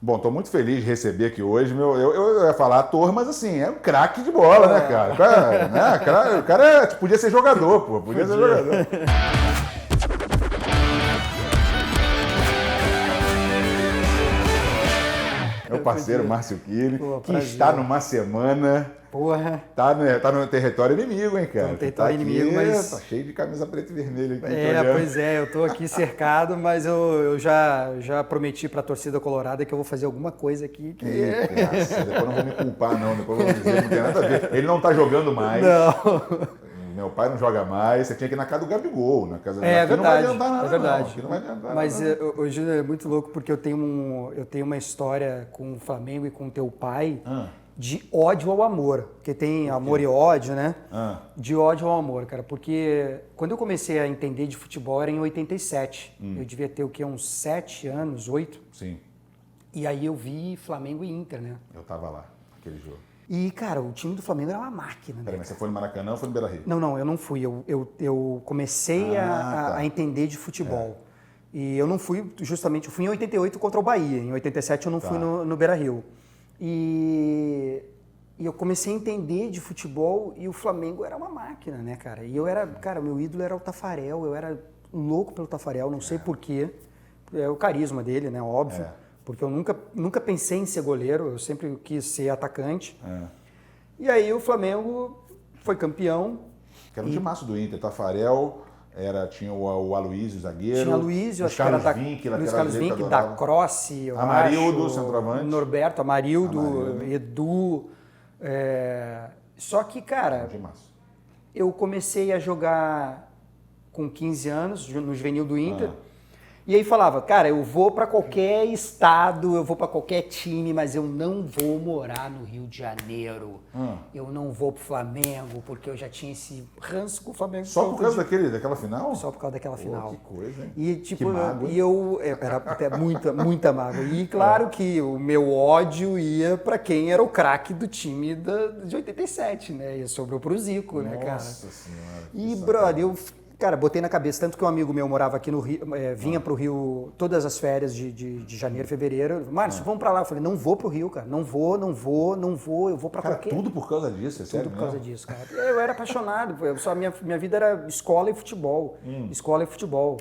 Bom, tô muito feliz de receber aqui hoje. Eu ia falar ator, mas assim, é um craque de bola, né, cara? O cara podia ser jogador, pô. Podia ser jogador. Meu parceiro Márcio Killy, que está numa semana. Porra. Tá no território inimigo, hein, cara? Tá no território inimigo, mas. Tá cheio de camisa preta e vermelha aqui. Pois é, eu tô aqui cercado, mas eu já prometi pra torcida colorada que eu vou fazer alguma coisa aqui que. Eita, depois não vou me culpar, não. Depois eu vou dizer, não tem nada a ver. Ele não tá jogando mais. Não. Meu pai não joga mais, você tinha que ir na casa do Gabigol. Na casa É verdade, não vai adiantar nada, é verdade. Não vai adiantar mas nada. O Júnior é muito louco porque eu tenho uma história com o Flamengo e com o teu pai de ódio ao amor. Porque tem amor e ódio, né? De ódio ao amor, cara. Porque quando eu comecei a entender de futebol era em 87. Eu devia ter o quê? Uns 7 anos, 8? Sim. E aí eu vi Flamengo e Inter, né? Eu tava lá, aquele jogo. E, cara, o time do Flamengo era uma máquina, né? Peraí, mas você foi no Maracanã ou foi no Beira-Rio? Não, eu não fui. Eu comecei a entender de futebol. E eu não fui, justamente, eu fui em 88 contra o Bahia. Em 87 eu não fui no Beira-Rio. E eu comecei a entender de futebol e o Flamengo era uma máquina, né, cara? E cara, meu ídolo era o Taffarel. Eu era louco pelo Taffarel, não sei porquê. É o carisma dele, né, óbvio. Porque eu nunca pensei em ser goleiro, eu sempre quis ser atacante. E aí o Flamengo foi campeão. Que era um timaço do Inter, Taffarel, tinha o Aloísio, zagueiro. Tinha Aloísio, acho que era Luiz Carlos Vinck, da Croce, Amarildo, centroavante. Norberto, Amarildo, Edu. Só que, cara, eu comecei a jogar com 15 anos, no juvenil do Inter. E aí falava, cara, eu vou pra qualquer estado, eu vou pra qualquer time, mas eu não vou morar no Rio de Janeiro. Eu não vou pro Flamengo, porque eu já tinha esse ranço com o Flamengo. Só por causa daquela final? Só por causa daquela final. Que coisa, hein? E tipo, que mágoa, e eu era até muita mágoa. E claro que o meu ódio ia pra quem era o craque do time de 87, né? E sobrou pro Zico, né, cara? Nossa Senhora. E, brother, cara, botei na cabeça, tanto que um amigo meu morava aqui no Rio, vinha pro Rio todas as férias de janeiro, fevereiro. Márcio, vamos pra lá. Eu falei, não vou pro Rio, cara. Não vou, eu vou pra qualquer... Tudo por causa disso, é sério Tudo por causa disso, cara. Eu era apaixonado, minha vida era escola e futebol. Escola e futebol.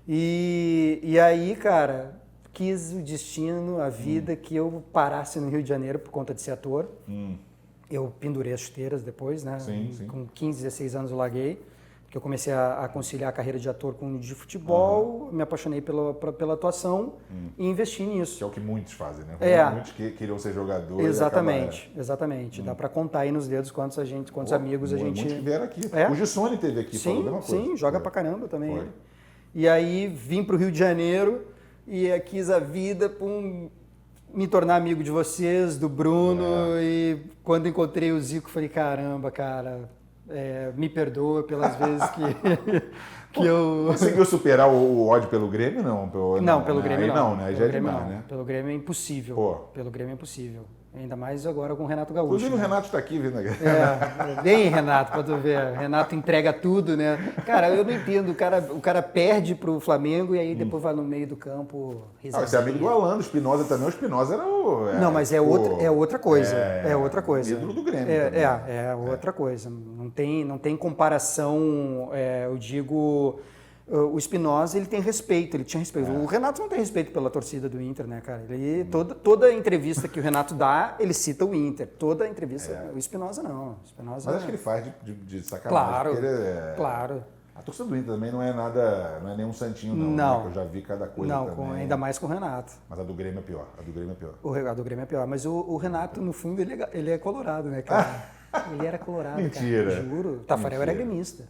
E aí, cara, quis o destino, a vida, que eu parasse no Rio de Janeiro por conta de ser ator. Eu pendurei as chuteiras depois, né? Sim. Com 15, 16 anos eu larguei. Que eu comecei a conciliar a carreira de ator com de futebol, me apaixonei pela atuação e investi nisso. Que é o que muitos fazem, né? Muitos que queriam ser jogadores. Exatamente. Dá pra contar aí nos dedos quantos amigos a gente... Muitos que vieram aqui. O Gissone teve aqui, falou a mesma coisa. Sim, joga pra caramba também. E aí vim pro Rio de Janeiro e quis a vida me tornar amigo de vocês, do Bruno, e quando encontrei o Zico, falei, caramba, cara... me perdoa pelas vezes que eu... Conseguiu superar o ódio pelo Grêmio, não? Pelo Grêmio não. Né? Já é demais, né? Pelo Grêmio é impossível. Pelo Grêmio é impossível. Ainda mais agora com o Renato Gaúcho. Inclusive o Renato está aqui vindo aqui. Bem, Renato, pra tu ver. Renato entrega tudo, né? Cara, eu não entendo. O cara perde pro Flamengo e aí depois vai no meio do campo. Você é amigo do Alan, do Espinosa também. O Espinosa era o... Não, mas é outra coisa. É outra coisa. Ídolo do Grêmio. Outra coisa. Não tem comparação, eu digo... O Espinosa, ele tem respeito, ele tinha respeito. O Renato não tem respeito pela torcida do Inter, né, cara? Toda entrevista que o Renato dá, ele cita o Inter. Toda entrevista, o Espinosa não. Mas acho que ele faz de sacanagem. Claro. A torcida do Inter também não é nada, não é nenhum santinho não. Né? Eu já vi cada coisa também. Ainda mais com o Renato. Mas a do Grêmio é pior. A do Grêmio é pior. Mas o Renato, no fundo, ele é colorado, né, cara? Ele era colorado, Mentira. Cara. Juro. O Taffarel era gremista.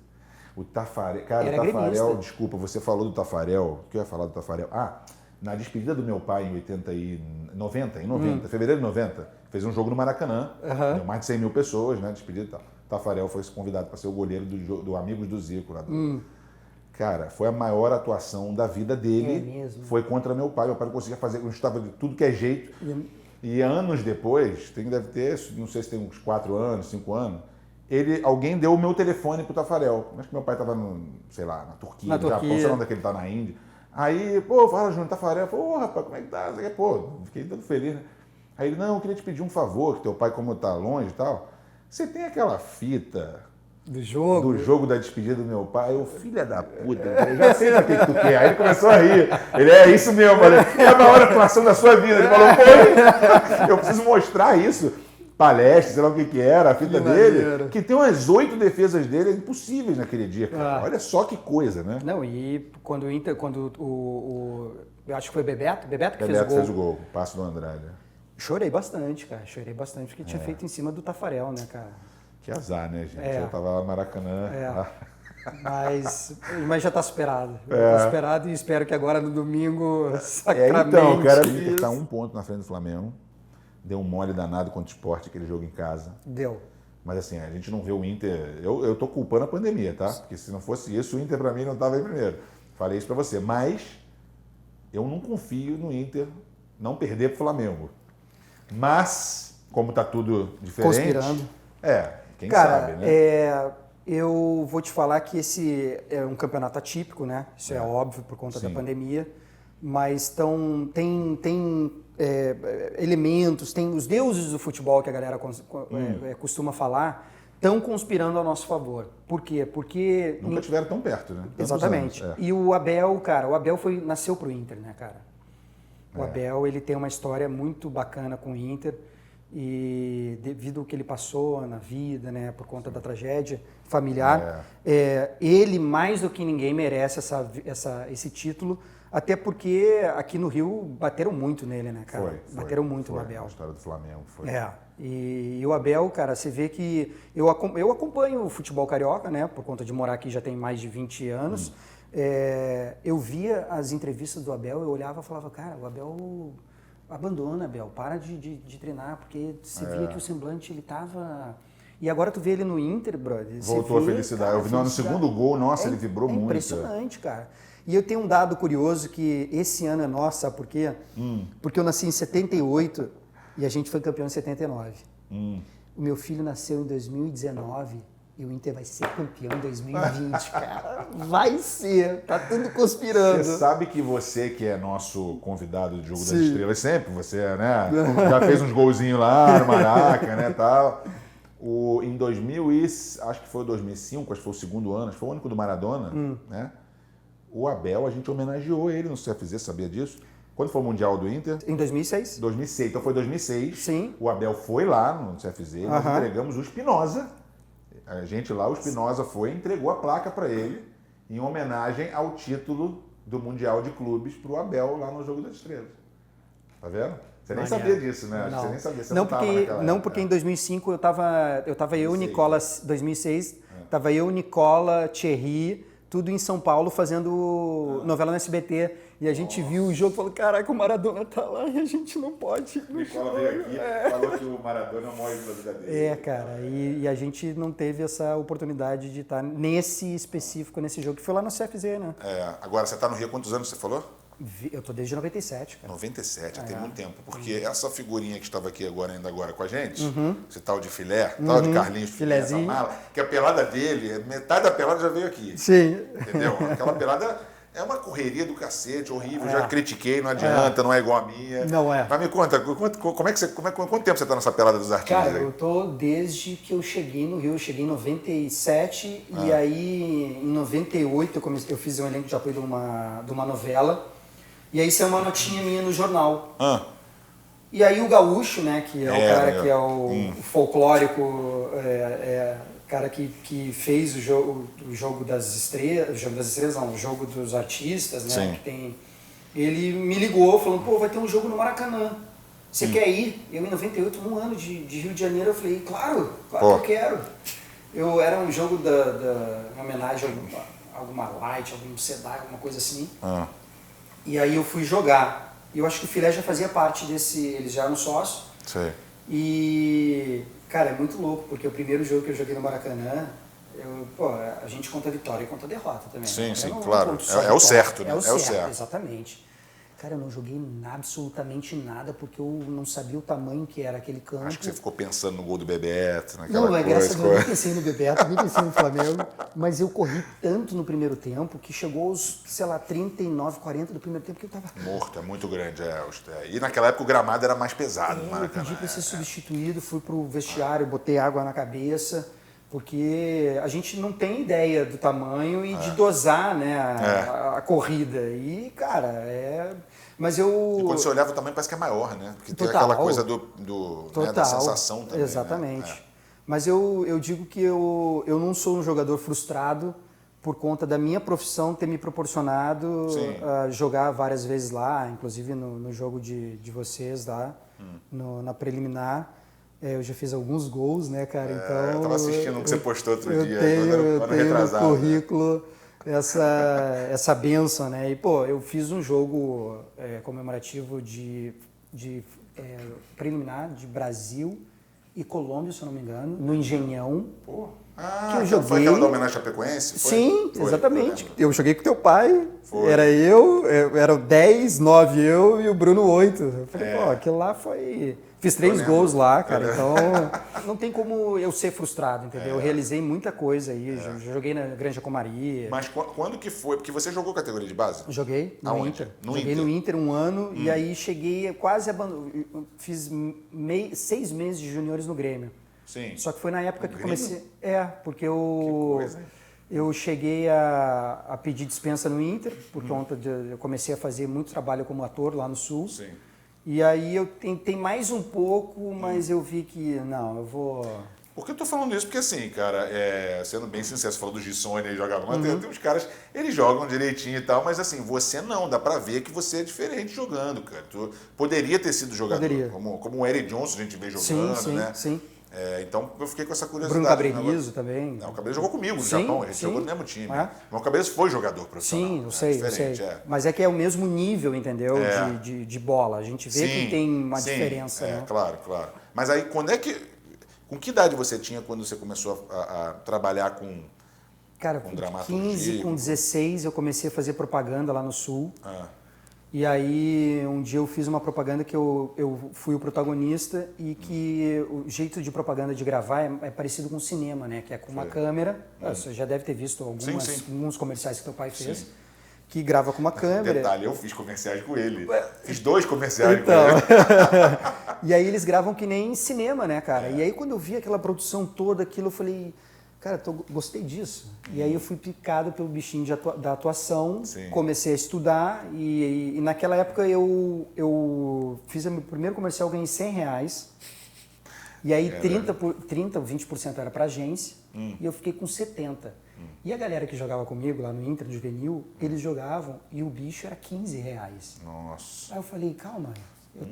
O Taffarel, cara, o Taffarel, desculpa, você falou do Taffarel, o que eu ia falar do Taffarel? Na despedida do meu pai em 90, fevereiro de 90, fez um jogo no Maracanã, deu mais de 100 mil pessoas, né, despedida e tal. O Taffarel foi convidado para ser o goleiro do Amigos do Zico. Lá Cara, foi a maior atuação da vida dele, foi contra meu pai não conseguia fazer, eu estava de tudo que é jeito. E anos depois, deve ter, não sei se tem uns 4 anos, 5 anos, alguém deu o meu telefone pro Taffarel. Acho que meu pai estava, sei lá, na Turquia, no Japão, sei lá onde é que ele está na Índia. Aí, pô, fala, Júnior, Tafarel. Pô, rapaz, como é que tá? Pô, fiquei todo feliz, né? Aí ele, não, eu queria te pedir um favor, que teu pai, como tá longe e tal, você tem aquela fita do jogo da despedida do meu pai? Eu, filha da puta, eu já sei pra que tu quer. Aí ele começou a rir. Ele, é isso mesmo, falei, é a maior atuação da sua vida. Ele falou, pô, eu preciso mostrar isso. Palestra, sei lá o que era, a fita dele, que tem umas 8 defesas dele impossíveis naquele dia, cara. Olha só que coisa, né? Não, e quando o Inter, eu acho que foi o Bebeto que fez o gol. Passo do Andrade. Chorei bastante, cara. Chorei bastante porque tinha feito em cima do Tafarel, né, cara? Que azar, né, gente? Eu tava lá no Maracanã. Mas já tá superado. Já tá superado e espero que agora no domingo sacramente. Então, o cara tá 1 ponto na frente do Flamengo. Deu um mole danado contra o Sport, aquele jogo em casa. Deu. Mas assim, a gente não vê o Inter... Eu tô culpando a pandemia, tá? Porque se não fosse isso, o Inter pra mim não tava aí primeiro. Falei isso pra você. Mas eu não confio no Inter não perder pro Flamengo. Mas, como tá tudo diferente... Conspirando. Quem sabe, né? Eu vou te falar que esse é um campeonato atípico, né? Isso é óbvio por conta da pandemia. Mas tem elementos, tem os deuses do futebol que a galera costuma falar, estão conspirando a nosso favor. Por quê? Porque... Nunca estiveram tão perto, né? Exatamente. E o Abel, cara, nasceu pro Inter, né, cara? O Abel, ele tem uma história muito bacana com o Inter e devido ao que ele passou na vida, né, por conta da tragédia familiar, ele, mais do que ninguém, merece esse título. Até porque aqui no Rio bateram muito nele, né, cara? Bateram muito no Abel. A história do Flamengo foi. E o Abel, cara, você vê que eu acompanho o futebol carioca, né? Por conta de morar aqui já tem mais de 20 anos. Eu via as entrevistas do Abel, eu olhava e falava, cara, o Abel abandona, Abel, para de treinar, porque você via que o semblante, ele tava... E agora tu vê ele no Inter, brother. Voltou a felicidade. Cara, eu vi no segundo gol, nossa, ele vibrou muito. Impressionante, cara. E eu tenho um dado curioso que esse ano é nosso, sabe por quê? Porque eu nasci em 78 e a gente foi campeão em 79. O meu filho nasceu em 2019 e o Inter vai ser campeão em 2020, cara. Vai ser, tá tudo conspirando. Você sabe que você, que é nosso convidado do Jogo das Estrelas, sempre, você, né? Já fez uns golzinhos lá no Maraca, né, tal. Em 2000 acho que foi 2005, acho que foi o segundo ano, acho que foi o único do Maradona, né? O Abel, a gente homenageou ele no CFZ, sabia disso? Quando foi o Mundial do Inter? Em 2006. 2006, então foi 2006. Sim. O Abel foi lá no CFZ, nós entregamos o Espinosa. A gente lá, o Espinosa foi e entregou a placa para ele em homenagem ao título do Mundial de Clubes para o Abel lá no Jogo das Estrelas. Tá vendo? Você nem sabia disso, né? Você nem sabia. Você não, porque em 2005 eu tava eu, Nicola, 2006, tava eu, Nicola, Thierry, tudo em São Paulo fazendo novela no SBT. E a gente viu o jogo e falou, caraca, o Maradona tá lá e a gente não pode. O Nicola veio aqui e falou que o Maradona é o maior ídolo da vida dele. Cara, e a gente não teve essa oportunidade de estar nesse específico, nesse jogo, que foi lá no CFZ, né? Agora, você tá no Rio há quantos anos, você falou? Eu tô desde 97, cara. 97, tem muito tempo. Porque essa figurinha que estava aqui ainda agora com a gente, esse tal de filé, tal de Carlinhos Filé, essa mala, que a pelada dele, metade da pelada já veio aqui. Sim. Entendeu? Aquela pelada é uma correria do cacete, horrível. Já critiquei, não adianta, não é igual a minha. Não é. Mas me conta, quanto tempo você tá nessa pelada dos artistas? Cara, eu tô desde que eu cheguei no Rio. Eu cheguei em 97 e aí em 98 eu fiz um elenco de apoio de uma novela. E aí saiu uma notinha minha no jornal. E aí o Gaúcho, né, que é o cara que é o folclórico, cara que fez o jogo das estrelas, o jogo dos artistas, né, que tem, ele me ligou falando, pô, vai ter um jogo no Maracanã. Você quer ir? Eu em 98, um ano de Rio de Janeiro, eu falei, claro que eu quero. Era um jogo em homenagem a alguma light, algum sedar, alguma coisa assim. E aí eu fui jogar. E eu acho que o Filé já fazia parte desse... Eles já eram sócios. Sim. E, cara, é muito louco, porque o primeiro jogo que eu joguei no Maracanã, a gente conta a vitória e conta a derrota também. Sim, claro. É o certo, né? É o certo, exatamente. Cara, eu não joguei absolutamente nada, porque eu não sabia o tamanho que era aquele campo. Acho que você ficou pensando no gol do Bebeto, naquela coisa. Não, graças a Deus, eu nem pensei no Bebeto, nem pensei no Flamengo. Mas eu corri tanto no primeiro tempo que chegou aos, sei lá, 39, 40 do primeiro tempo que eu tava... Morto, é muito grande. E naquela época o gramado era mais pesado. Eu pedi para ser substituído, fui pro vestiário, botei água na cabeça, porque a gente não tem ideia do tamanho e de dosar, né, a corrida. E, cara, Mas eu... E quando você olhava o tamanho parece que é maior, né? Porque tem Total. aquela coisa né, da sensação também. Exatamente. Né? Mas eu digo que eu não sou um jogador frustrado por conta da minha profissão ter me proporcionado jogar várias vezes lá, inclusive no jogo de vocês lá, na preliminar. Eu já fiz alguns gols, né, cara? Então, eu tava assistindo um que você postou outro dia. Eu tenho no currículo essa bênção, né? E, pô, eu fiz um jogo comemorativo de preliminar de Brasil e Colômbia, se eu não me engano, no Engenhão. Pô. Que eu joguei. Foi aquela da homenagem à Chapecoense? Sim, foi, exatamente. Eu joguei com teu pai, era o 10, 9 eu e o Bruno 8. Eu falei, pô, aquilo lá foi... Fiz 3 gols lá, cara, então não tem como eu ser frustrado, entendeu? Eu realizei muita coisa aí, joguei na Granja Comaria. Mas quando que foi? Porque você jogou categoria de base? Joguei no Inter. Joguei no Inter um ano e aí cheguei quase fiz 6 meses de juniores no Grêmio. Sim. Só que foi na época que eu comecei... porque eu cheguei a pedir dispensa no Inter, por conta eu comecei a fazer muito trabalho como ator lá no Sul. Sim. E aí eu tentei mais um pouco, mas eu vi que, não, eu vou... Por que eu tô falando isso? Porque assim, cara, sendo bem sincero, você falou do Gissone aí jogava, mas tem uns caras, eles jogam direitinho e tal, mas assim, você não, dá pra ver que você é diferente jogando, cara. Tu poderia ter sido jogador, Poderia. como o Eric Johnson a gente vê jogando, né? Sim. Então eu fiquei com essa curiosidade. Bruno Cabrerizo também. Não, o Cabrerizo jogou comigo no Japão, a gente jogou no mesmo time. É? Mas o Cabrerizo foi jogador profissional. Sim, eu sei. Mas é que é o mesmo nível, entendeu? De bola. A gente vê que tem uma diferença. Né? Claro. Mas aí, com que idade você tinha quando você começou a trabalhar com dramaturgia? 15, com 16 eu comecei a fazer propaganda lá no Sul. E aí, um dia eu fiz uma propaganda que eu fui o protagonista e que o jeito de propaganda de gravar é parecido com cinema, né? Que é com uma câmera. Você já deve ter visto alguns comerciais que teu pai fez. Sim. Que grava com uma câmera. Detalhe, eu fiz comerciais com ele. Fiz 2 comerciais com ele. E aí eles gravam que nem cinema, né, cara? E aí quando eu vi aquela produção toda, aquilo, eu falei... Cara, gostei disso. E aí eu fui picado pelo bichinho da atuação, comecei a estudar e naquela época eu fiz o meu primeiro comercial, ganhei R$100. E aí 30 ou 20% era para agência e eu fiquei com 70. E a galera que jogava comigo lá no Inter, no Juvenil, eles jogavam e o bicho era R$15. Nossa. Aí eu falei, calma...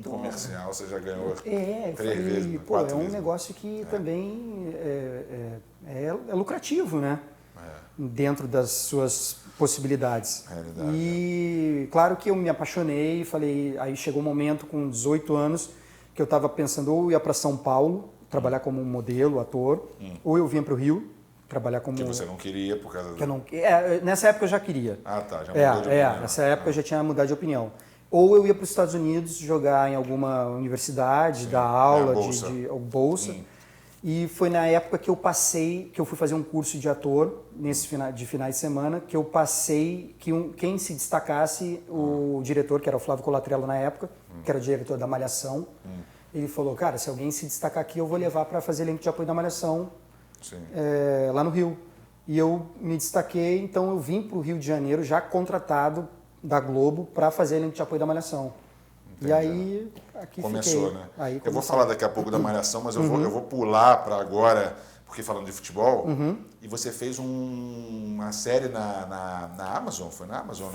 comercial você já ganhou 3 vezes, 4 vezes. É um negócio que também é lucrativo, né? Dentro das suas possibilidades. E claro que eu me apaixonei e falei, aí chegou um momento com 18 anos que eu estava pensando ou ia para São Paulo, trabalhar como modelo, ator, ou eu vinha para o Rio, trabalhar como... Que você não queria por causa do... nessa época eu já queria. Ah, tá, já mudou de opinião. Nessa época eu já tinha mudado de opinião. Ou eu ia para os Estados Unidos jogar em alguma universidade, dar aula de bolsa. E foi na época que eu fui fazer um curso de ator, de finais de semana, que eu passei, quem se destacasse, o diretor, que era o Flávio Colatrello na época, que era o diretor da Malhação, ele falou, cara, se alguém se destacar aqui, eu vou levar para fazer elenco de apoio da Malhação lá no Rio. E eu me destaquei, então eu vim para o Rio de Janeiro já contratado da Globo para fazer elenco de apoio da Malhação. Entendi. E aí, aqui começou, fiquei. Né? Aí eu vou falar daqui a pouco da Malhação, mas eu vou pular para agora, porque falando de futebol, e você fez uma série na Amazon, foi na Amazon?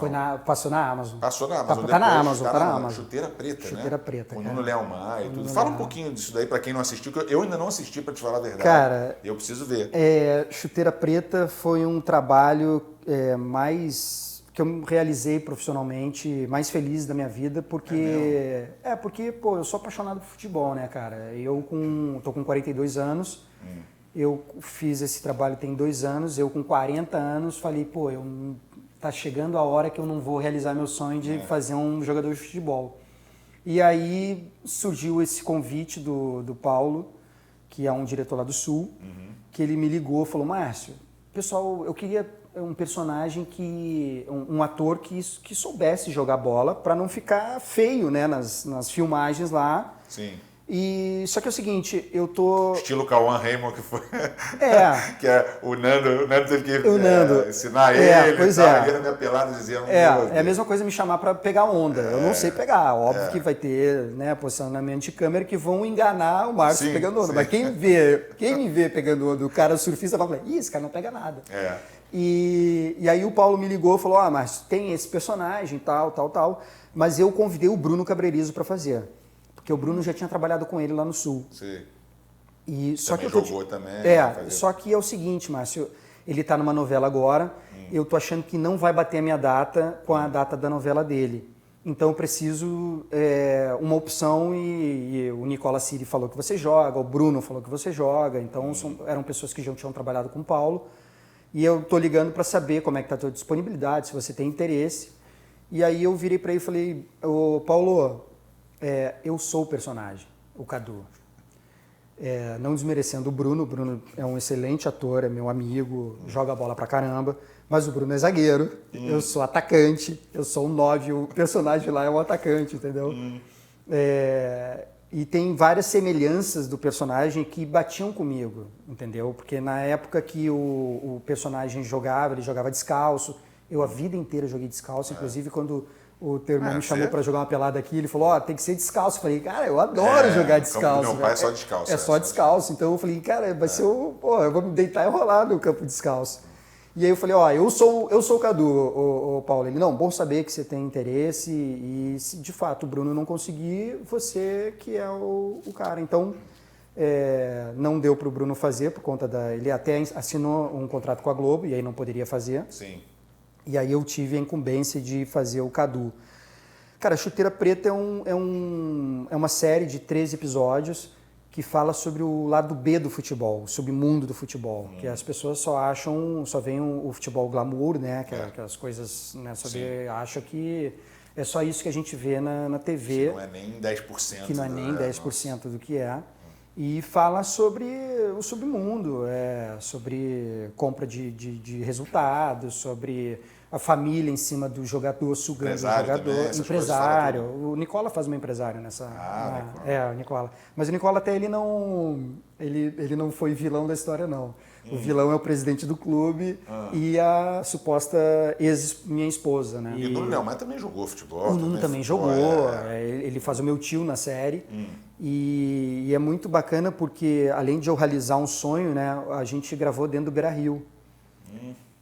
Passou na Amazon. Passou na Amazon. Tá na Amazon, tá na Amazon. Chuteira Preta, né? Chuteira Preta. Com o Nuno Leão Maia e tudo. Fala um pouquinho disso daí para quem não assistiu, que eu ainda não assisti, para te falar a verdade. Cara, eu preciso ver. Chuteira Preta foi um trabalho que eu realizei profissionalmente, mais feliz da minha vida, porque pô, eu sou apaixonado por futebol, né, cara? Eu tô com 42 anos, eu fiz esse trabalho tem 2 anos, eu com 40 anos falei, pô, eu tá chegando a hora que eu não vou realizar meu sonho de fazer um jogador de futebol. E aí surgiu esse convite do Paulo, que é um diretor lá do Sul, que ele me ligou e falou, Márcio, pessoal, eu queria um personagem um ator que soubesse jogar bola para não ficar feio, né, nas filmagens lá. Sim. Só que é o seguinte, eu tô... Estilo Cauã Raymond, que foi... É. que é o Nando teve que ensinar pois e tal, ele era meio pelado dizendo... É a mesma coisa me chamar para pegar onda. Eu não sei pegar. Óbvio que vai ter, né, posicionamento de câmera que vão enganar o Márcio pegando onda. Mas quem me vê pegando onda, o cara surfista, vai falar, esse cara não pega nada. E aí o Paulo me ligou e falou, Márcio, tem esse personagem, tal, mas eu convidei o Bruno Cabrerizo para fazer. Porque o Bruno já tinha trabalhado com ele lá no Sul. Sim. Só também que jogou também. Só que é o seguinte, Márcio, ele está numa novela agora, eu tô achando que não vai bater a minha data com a data da novela dele. Então eu preciso uma opção e o Nicola Siri falou que você joga, o Bruno falou que você joga, então eram pessoas que já tinham trabalhado com o Paulo. E eu tô ligando para saber como é que está a tua disponibilidade, se você tem interesse. E aí eu virei para ele e falei, ô Paulo, eu sou o personagem, o Cadu. Não desmerecendo o Bruno é um excelente ator, é meu amigo, joga bola pra caramba, mas o Bruno é zagueiro, eu sou atacante, eu sou um 9, o personagem lá é um atacante, entendeu? E tem várias semelhanças do personagem que batiam comigo, entendeu? Porque na época que o personagem jogava, ele jogava descalço, eu a vida inteira joguei descalço, inclusive quando o teu irmão me chamou para jogar uma pelada aqui, ele falou, tem que ser descalço. Eu falei, cara, eu adoro jogar descalço. Meu pai é só descalço. É só descalço. Então eu falei, cara, vai ser eu vou me deitar e rolar no campo descalço. E aí eu falei, eu sou o Cadu, o Paulo. Ele, não, bom saber que você tem interesse e se de fato o Bruno não conseguir, você que é o cara. Então, não deu para o Bruno fazer por conta ele até assinou um contrato com a Globo e aí não poderia fazer. Sim. E aí eu tive a incumbência de fazer o Cadu. Cara, Chuteira Preta é uma série de 13 episódios que fala sobre o lado B do futebol, o submundo do futebol. Que as pessoas só veem o futebol glamour, né? Aquelas coisas, né? Acham que é só isso que a gente vê na TV. Que não é nem 10%. Que não é nem 10% do que é. E fala sobre o submundo, sobre compra de resultados, sobre a família em cima do jogador, sugando o jogador. Também, empresário. O Nicola faz uma empresário nessa. O Nicola. Mas o Nicola até ele não foi vilão da história, não. O vilão é o presidente do clube e a suposta minha esposa, né? E o Nuno Leomar também jogou futebol. O Nuno também jogou. Ele faz o meu tio na série. E é muito bacana porque, além de eu realizar um sonho, né, a gente gravou dentro do Beira-Rio.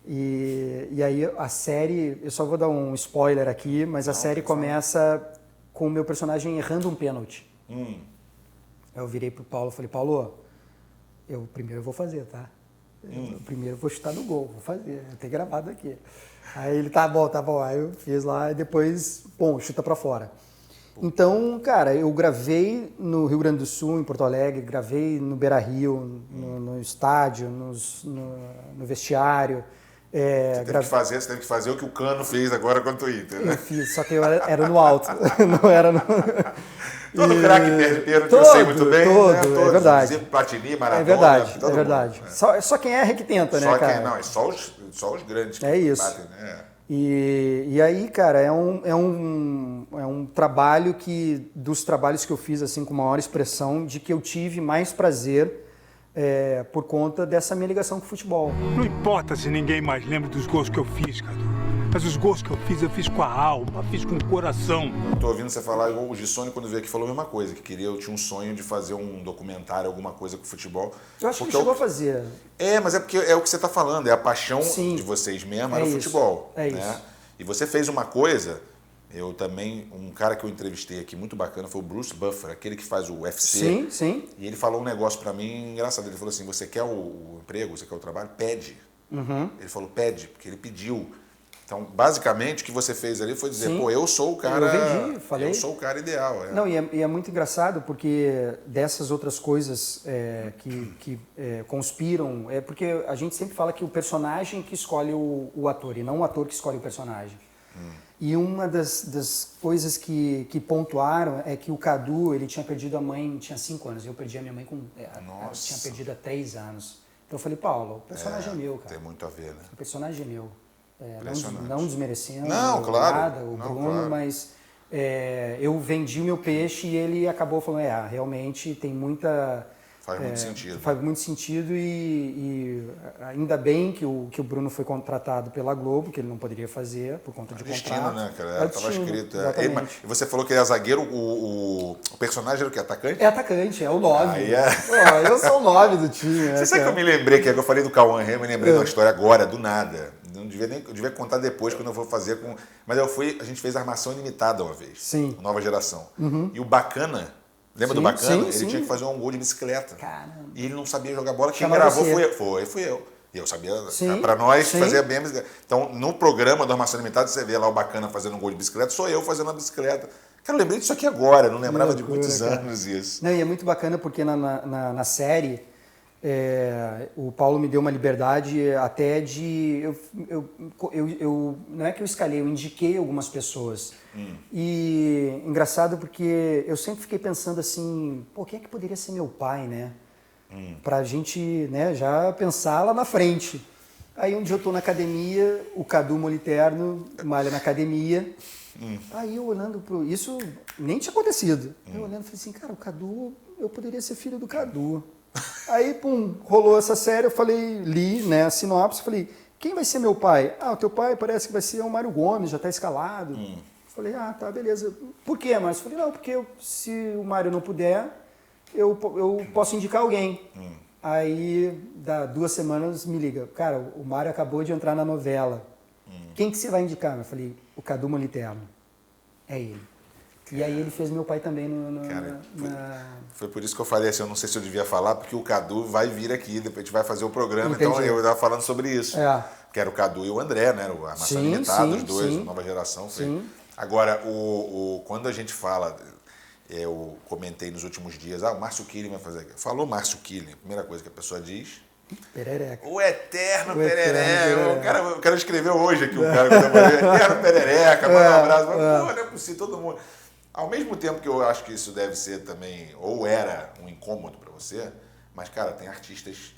E aí a série, eu só vou dar um spoiler aqui, mas a série começa com o meu personagem errando um pênalti. Eu virei pro Paulo e falei, Paulo, primeiro eu vou fazer, tá? Primeiro eu vou chutar no gol, vou fazer, eu tenho gravado aqui. Aí ele, tá bom. Aí eu fiz lá e depois, chuta pra fora. Então, cara, eu gravei no Rio Grande do Sul, em Porto Alegre, gravei no Beira-Rio, no estádio, no vestiário. Você teve que fazer o que o Cano fez agora quando tu ia, né? Eu fiz, só que eu era no alto, não era no... Todo craque perde pênalti, eu sei muito bem. Né? É verdade. Platini, Maradona, é verdade. Só quem erra que tenta, né, cara? Só os grandes que batem, né? E aí, cara, é um trabalho dos trabalhos que eu fiz assim com maior expressão, de que eu tive mais prazer por conta dessa minha ligação com o futebol. Não importa se ninguém mais lembra dos gols que eu fiz, Cadu. Mas os gols que eu fiz com a alma, fiz com o coração. Eu tô ouvindo você falar, igual o Gissone, quando veio aqui, falou a mesma coisa, que eu tinha um sonho de fazer um documentário, alguma coisa com futebol. Eu acho que chegou a fazer. Mas é porque é o que você tá falando, é a paixão de vocês mesmo, era o futebol. É né? isso. E você fez uma coisa, um cara que eu entrevistei aqui muito bacana foi o Bruce Buffer, aquele que faz o UFC. Sim. E ele falou um negócio pra mim engraçado, ele falou assim, você quer o emprego, você quer o trabalho? Pede. Ele falou, pede, porque ele pediu. Então, basicamente, o que você fez ali foi dizer, pô, eu sou o cara... Eu vendi, falei. Eu sou o cara ideal. Não, e é muito engraçado porque dessas outras coisas que conspiram... porque a gente sempre fala que o personagem que escolhe o ator e não o ator que escolhe o personagem. E uma das coisas que pontuaram é que o Cadu, ele tinha perdido a mãe, tinha 5 anos. Eu perdi a minha mãe tinha perdido há 3 anos. Então eu falei, Paulo, o personagem é meu, cara. Tem muito a ver, né? O personagem é meu. Impressionante. Não desmerecendo claro. o Bruno, mas eu vendi o meu peixe e ele acabou falando, realmente tem muita... Faz muito sentido. Faz muito sentido e ainda bem que o Bruno foi contratado pela Globo, que ele não poderia fazer por conta de destino, contrato. né, cara? Estava escrito. Exatamente. Você falou que ele é zagueiro, o personagem era o quê? Atacante? É atacante, é o 9. Aí eu sou o 9 do time. Você sabe que eu me lembrei, que eu falei do Cauã Raymond, me lembrei de uma história agora, do nada. Não devia eu devia contar depois, quando eu for fazer com... Mas a gente fez Armação Ilimitada uma vez. Sim. Nova Geração. E o Bacana... Lembra do Bacana? Sim. Ele tinha que fazer um gol de bicicleta. Caramba. E ele não sabia jogar bola. Quem Chamaram gravou você. fui eu. E eu sabia, Sim, pra nós, sim. fazia bem a bicicleta. Então, no programa do Armação Limitada, você vê lá o Bacana fazendo um gol de bicicleta, sou eu fazendo a bicicleta. Cara, eu lembrei disso aqui agora, não lembrava de muitos anos isso. Não, e é muito bacana porque na série, o Paulo me deu uma liberdade até de... não é que eu escalei, eu indiquei algumas pessoas. E engraçado porque eu sempre fiquei pensando assim, pô, quem é que poderia ser meu pai, né? Pra gente, né, já pensar lá na frente. Aí um dia eu tô na academia, o Cadu Moliterno malha na academia. Aí eu olhando pro... Isso nem tinha acontecido. Eu olhando, falei assim, cara, o Cadu, eu poderia ser filho do Cadu. Aí, pum, rolou essa série, eu falei, li, né, a sinopse, falei, quem vai ser meu pai? O teu pai parece que vai ser o Mário Gomes, já tá escalado. Falei, tá, beleza. Por quê, Márcio? Falei, não, porque se o Mário não puder, eu posso indicar alguém. Aí, dá 2 semanas, me liga, cara, o Mário acabou de entrar na novela. Quem que você vai indicar? Eu falei, o Cadu Moliterno. É ele. E aí ele fez meu pai também Foi por isso que eu falei assim, eu não sei se eu devia falar, porque o Cadu vai vir aqui, depois a gente vai fazer o programa, Entendi. então eu estava falando sobre isso. Que era o Cadu e o André, né? O Armação Limitada, os dois, a Nova Geração. Agora, quando a gente fala, eu comentei nos últimos dias, o Márcio Killing vai fazer. Falou Márcio Killing, a primeira coisa que a pessoa diz... Perereca. O Eterno Perereca. O cara escreveu hoje aqui, o cara que eu falei, Eterno Perereca, manda um abraço. Pô, não é possível, todo mundo... Ao mesmo tempo que eu acho que isso deve ser também, ou era um incômodo para você, mas, cara, tem artistas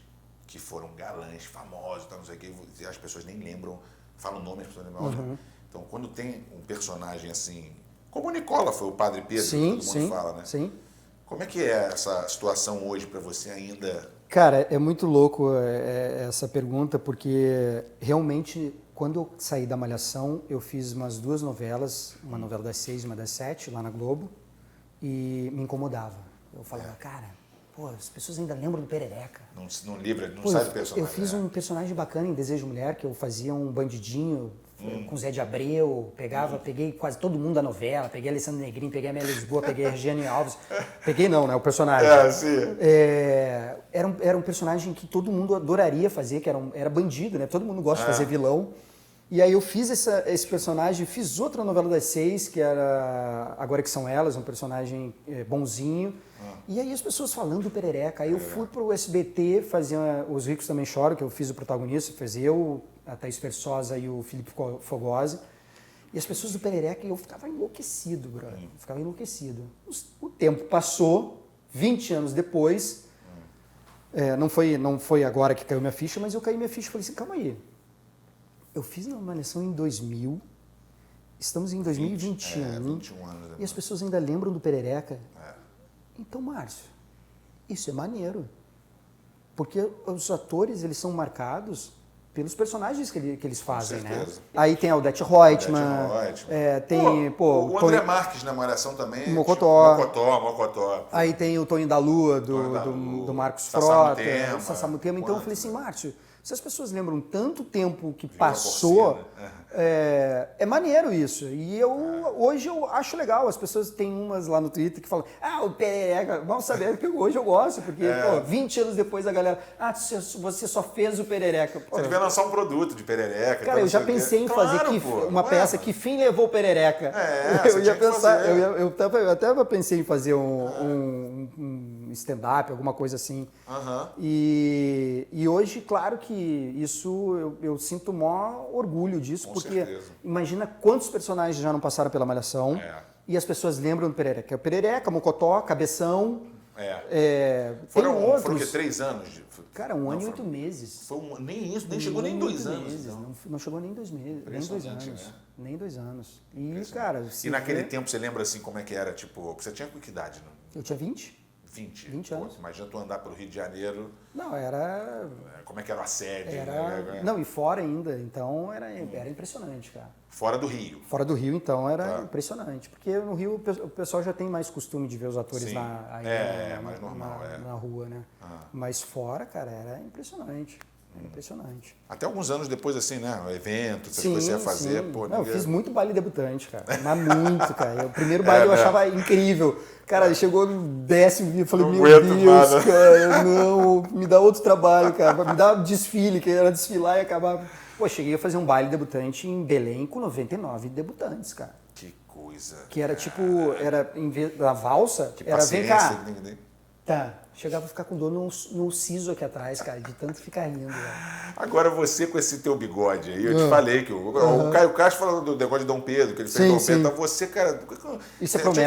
que foram galãs, famosos, não sei o que, e as pessoas nem lembram, falam o nome, as pessoas não lembram. Então, quando tem um personagem assim, como o Nicola foi o Padre Pedro, que todo mundo fala, né? Sim. Como é que é essa situação hoje para você ainda? Cara, é muito louco essa pergunta, porque realmente... Quando eu saí da Malhação, eu fiz umas 2 novelas, uma novela das 6 e uma das 7, lá na Globo, e me incomodava. Eu falava, cara, pô, as pessoas ainda lembram do Perereca. Não sai do personagem. Eu fiz um personagem bacana em Desejo de Mulher, que eu fazia um bandidinho com Zé de Abreu, peguei quase todo mundo da novela, peguei a Alessandra Negrini, peguei a Amélia Lisboa, peguei a Regiane Alves. Peguei não, né, o personagem. Era um personagem que todo mundo adoraria fazer, que era bandido, né? Todo mundo gosta de fazer vilão. E aí eu fiz esse personagem, fiz outra novela das 6, que era Agora Que São Elas, um personagem bonzinho. E aí as pessoas falando do Perereca. Aí eu fui pro SBT, fazia Os Ricos Também Choram, que eu fiz o protagonista, fez eu, a Thaís Persosa e o Felipe Fogosi. E as pessoas do Perereca, eu ficava enlouquecido, brother. Ficava enlouquecido. O tempo passou, 20 anos depois, não foi agora que caiu minha ficha, mas eu caí minha ficha e falei assim, calma aí. Eu fiz uma Malhação em 2000, estamos em 2021, 21 anos e as pessoas ainda lembram do Perereca. Então, Márcio, isso é maneiro. Porque os atores, eles são marcados pelos personagens que eles fazem, né? Aí tem a Odete Reutemann, tem, o André Marques na Malhação também. Mocotó. Aí tem o Toninho da Lua, do Marcos Frota, Sassá Mutema. Então eu falei assim, Márcio, se as pessoas lembram tanto tempo que passou, É maneiro isso. E hoje eu acho legal. As pessoas têm umas lá no Twitter que falam, o Perereca. Vamos saber que hoje eu gosto, porque 20 anos depois a galera, você só fez o Perereca. Pô, você devia lançar um produto de Perereca. Cara, eu já pensei em fazer uma peça que fim levou o Perereca. Eu ia pensar. Eu até pensei em fazer um stand-up, alguma coisa assim. E hoje, claro que isso eu sinto o maior orgulho disso, porque imagina quantos personagens já não passaram pela Malhação e as pessoas lembram do Perereca. É o Perereca, Mocotó, Cabeção. Foram que 3 anos? Cara, 1 ano e 8 meses. Nem isso, nem chegou nem 2 anos. Então. Não chegou nem 2 meses, nem 2 anos. Né? Nem 2 anos. E, cara... E naquele tempo, você lembra assim como é que era? Tipo, você tinha que idade? Não? Eu tinha 20. 20 anos. Imagina tu andar pelo Rio de Janeiro. Não, era... Como é que era a sede? Não, e fora ainda. Então, era impressionante, cara. Fora do Rio. Fora do Rio, então, era impressionante. Porque no Rio o pessoal já tem mais costume de ver os atores mais normal, na rua, né? Mas fora, cara, era impressionante. Impressionante. Até alguns anos depois, assim, né? O evento, essas coisas que você ia fazer. Pô, eu fiz muito baile debutante, cara. Mas muito, cara. O primeiro baile eu achava incrível. Cara, chegou no 10º dia, eu falei, meu Deus, cara, não, me dá outro trabalho, cara. Me dá desfile, que era desfilar e acabar. Pô, cheguei a fazer um baile debutante em Belém com 99 debutantes, cara. Que coisa. Que era tipo, em vez da valsa, que era vem cá. Tá. Chegava a ficar com dor no siso aqui atrás, cara, de tanto ficar rindo. Velho. Agora você com esse teu bigode aí, eu te falei que o Caio Castro falou do negócio de Dom Pedro, que ele fez Dom Pedro. Então você, cara... Isso é promessa.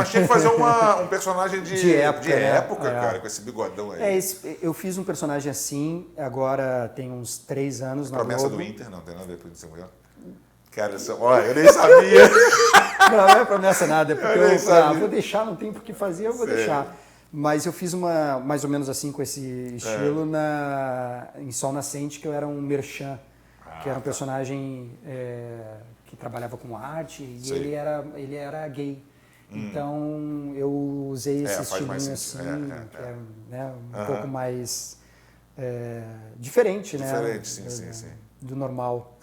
Tinha que fazer um personagem de época, né? cara, com esse bigodão aí. Eu fiz um personagem assim, agora tem uns 3 anos na Promessa Globo. do Inter, não tem nada a ver com isso, mulher. Cara, eu nem sabia. Não é promessa nada, é porque vou deixar, não tem por que fazer, eu vou deixar. Mas eu fiz uma, mais ou menos assim, com esse estilo, em Sol Nascente, que eu era um merchan, que era um personagem que trabalhava com arte, e ele era gay. Então, eu usei esse estilinho assim, que é né, um pouco mais diferente, né? Diferente, sim. Do normal.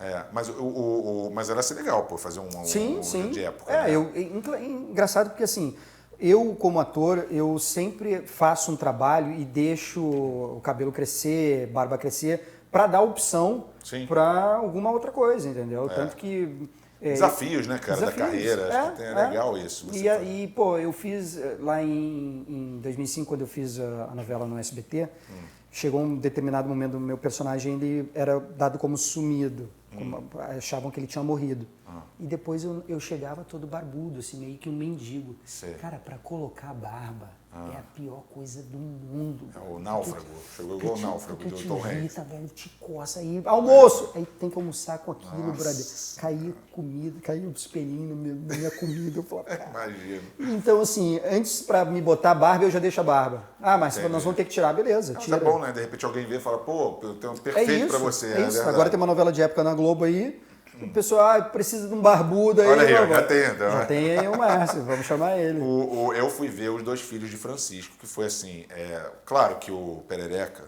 Mas era assim legal, pô, fazer um de época. Engraçado porque assim... Eu, como ator, eu sempre faço um trabalho e deixo o cabelo crescer, barba crescer, para dar opção para alguma outra coisa, entendeu? Tanto que... desafios, né, cara, da carreira. Acho que é legal isso. Pô, eu fiz lá em 2005, quando eu fiz a novela no SBT, chegou um determinado momento do meu personagem, ele era dado como sumido. Achavam que ele tinha morrido. E depois eu chegava todo barbudo, assim, meio que um mendigo. Cara, pra colocar barba é a pior coisa do mundo. É o náufrago. Chegou igual o náufrago do Tom Hanks. Velho, te coça aí. Almoço! Aí tem que almoçar com aquilo, brother. Caía comida, caía um espelhinho na minha comida. Eu falava, cara. Imagino. Então, assim, antes pra me botar barba, eu já deixo a barba. Mas nós vamos ter que tirar, beleza. Tira. Tá bom, né? De repente alguém vê e fala, pô, eu tenho um perfeito pra você. É isso. Agora tem uma novela de época na Globo aí. O pessoal precisa de um barbudo aí. Olha aí, já tem então. Já tem aí o Márcio, vamos chamar ele. Eu fui ver Os Dois Filhos de Francisco, que foi assim, claro que o Perereca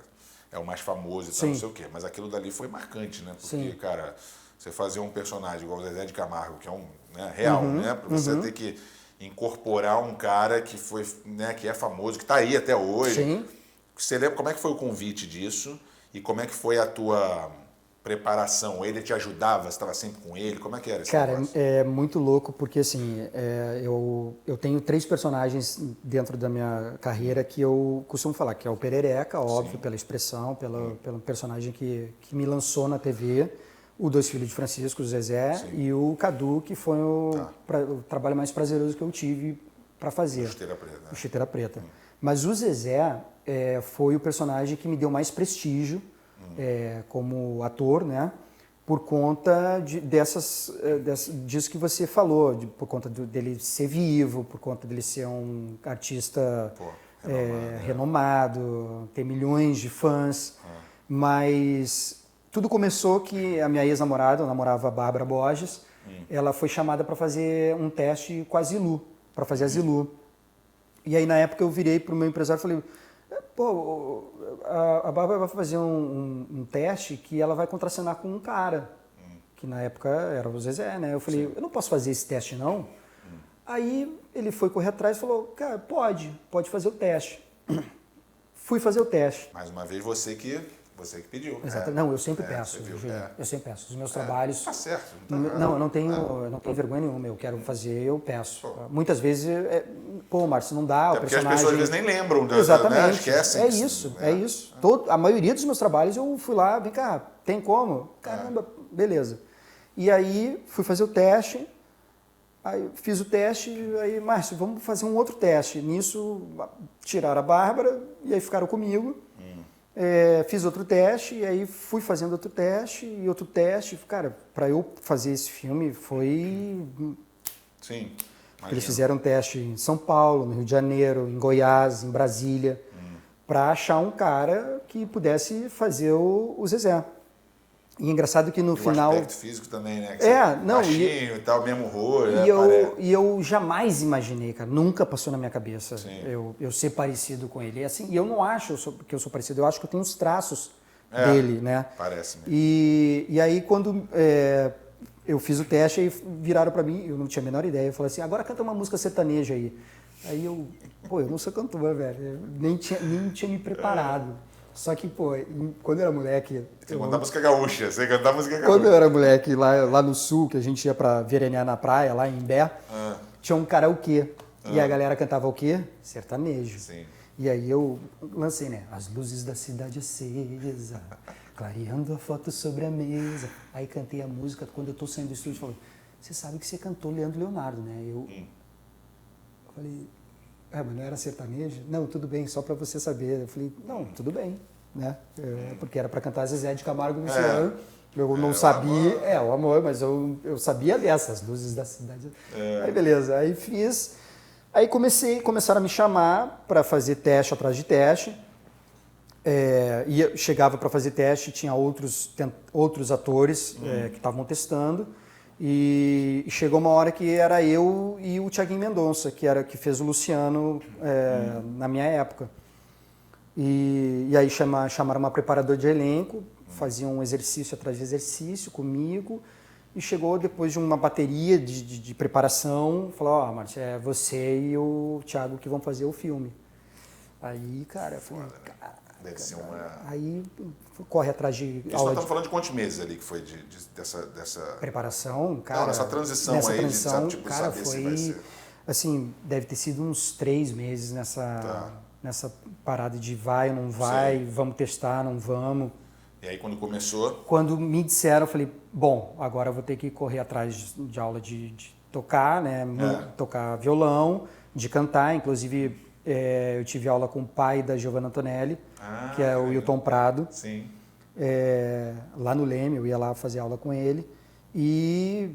é o mais famoso e tal, não sei o quê, mas aquilo dali foi marcante, né? Porque, cara, você fazer um personagem igual o Zezé de Camargo, que é real, né? Pra você ter que incorporar um cara que foi, né, que é famoso, que tá aí até hoje. Sim. Você lembra como é que foi o convite disso e como é que foi a tua preparação? Ele te ajudava? Você estava sempre com ele? Como é que era esse negócio? É muito louco porque assim, eu tenho 3 personagens dentro da minha carreira que eu costumo falar, que é o Perereca, óbvio, pela expressão, pelo personagem que me lançou na TV, o Dois Filhos de Francisco, o Zezé, e o Cadu, que foi o trabalho mais prazeroso que eu tive para fazer. O Chuteira Preta. Mas o Zezé foi o personagem que me deu mais prestígio como ator, né? Por conta disso que você falou, por conta dele ser vivo, por conta dele ser um artista renomado, ter milhões de fãs. Mas tudo começou que a minha ex-namorada, eu namorava a Bárbara Borges, ela foi chamada para fazer um teste com a Zilu, para fazer a Zilu. E aí na época eu virei para o meu empresário e falei, pô, a Bárbara vai fazer um teste que ela vai contracenar com um cara que na época era o Zezé, né? Eu falei, eu não posso fazer esse teste, não? Aí ele foi correr atrás e falou, cara, pode fazer o teste. Fui fazer o teste. Mais uma vez, você que pediu. Exato. Não, eu sempre peço, eu sempre peço. Os meus trabalhos... Tá certo. Não, eu não tenho vergonha nenhuma, eu quero fazer, eu peço. Muitas vezes, Márcio, não dá, o porque personagem... as pessoas às vezes nem lembram, Exatamente. Né? Esquecem. É isso. A maioria dos meus trabalhos eu fui lá, vem cá, tem como? Caramba, beleza. E aí, fui fazer o teste, aí fiz o teste, aí, Márcio, vamos fazer um outro teste. Nisso, tiraram a Bárbara e aí ficaram comigo. Fiz outro teste, e aí fui fazendo outro teste e outro teste. Cara, para eu fazer esse filme foi... Sim. Eles fizeram um teste em São Paulo, no Rio de Janeiro, em Goiás, em Brasília, para achar um cara que pudesse fazer o Zezé. E é engraçado que no final... O aspecto físico também, né? Baixinho e tal, mesmo rosto. E eu jamais imaginei, cara, nunca passou na minha cabeça eu ser parecido com ele. E assim, eu não acho que eu sou parecido, eu acho que eu tenho os traços dele, né? Parece mesmo. E aí quando eu fiz o teste, aí viraram pra mim, eu não tinha a menor ideia, eu falei assim, agora canta uma música sertaneja aí. Aí eu não sou cantor, velho, eu nem tinha me preparado. Só que, quando eu era moleque... Você cantava música gaúcha, Quando eu era moleque, lá no sul, que a gente ia pra veranear na praia, lá em Imbé, tinha um karaokê. E a galera cantava o quê? Sertanejo. Sim. E aí eu lancei, né? As luzes da cidade acesa, clareando a foto sobre a mesa. Aí cantei a música, quando eu tô saindo do estúdio, falou, você sabe que você cantou Leandro e Leonardo, né? Eu falei... mas não era sertanejo? Não, tudo bem, só para você saber. Eu falei, não, tudo bem, né? Porque era para cantar Zezé de Camargo e Luciano. Eu não sabia, o amor, mas eu sabia dessas luzes da cidade. Aí beleza, aí fiz. Aí começaram a me chamar para fazer teste atrás de teste. Chegava para fazer teste, tinha outros atores que estavam testando. E chegou uma hora que era eu e o Thiaguinho Mendonça, que fez o Luciano na minha época. E aí chamaram uma preparadora de elenco, faziam um exercício atrás de exercício comigo, e chegou depois de uma bateria de preparação, falou, Márcio, é você e o Thiago que vão fazer o filme. Aí, cara, eu falei, deve ser uma... Aí corre atrás de... Isso nós estamos falando de quantos meses ali que foi dessa... Preparação, cara... Não, nessa transição aí, transição, de cara, saber foi, se vai ser... Assim, deve ter sido uns 3 meses nessa parada de vai ou não vai, vamos testar, não vamos. E aí quando começou? Quando me disseram, eu falei, bom, agora eu vou ter que correr atrás de aula de tocar, né? Tocar violão, de cantar, inclusive... eu tive aula com o pai da Giovanna Antonelli, que é o Wilton Prado. Sim. Lá no Leme, eu ia lá fazer aula com ele. E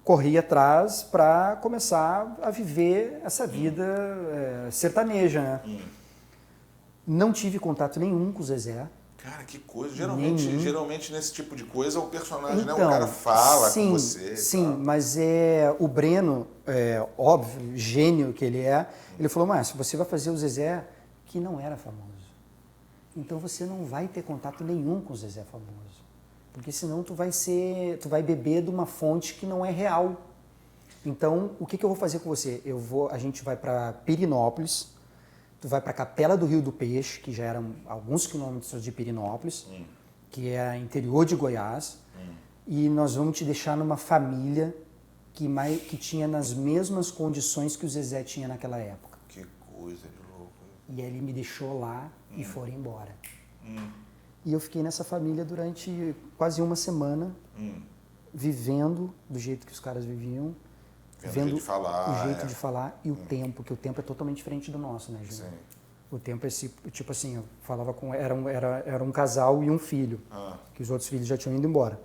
corri atrás para começar a viver essa vida sertaneja, né? Não tive contato nenhum com o Zezé. Cara, que coisa. Geralmente nesse tipo de coisa o personagem, né? O cara fala com você. Sim, mas o Breno, óbvio, gênio que ele é, ele falou, Márcio, você vai fazer o Zezé que não era famoso. Então você não vai ter contato nenhum com o Zezé famoso. Porque senão tu vai beber de uma fonte que não é real. Então, o que eu vou fazer com você? A gente vai para Pirinópolis, tu vai para a Capela do Rio do Peixe, que já eram alguns quilômetros de Pirinópolis, que é interior de Goiás, e nós vamos te deixar numa família que tinha nas mesmas condições que o Zezé tinha naquela época. Que coisa de louco. E aí ele me deixou lá e foram embora. E eu fiquei nessa família durante quase uma semana, vivendo do jeito que os caras viviam, vendo o jeito de falar e o tempo, que o tempo é totalmente diferente do nosso, né, Júnior? O tempo é tipo assim, eu falava com... Era um casal e um filho, que os outros filhos já tinham ido embora.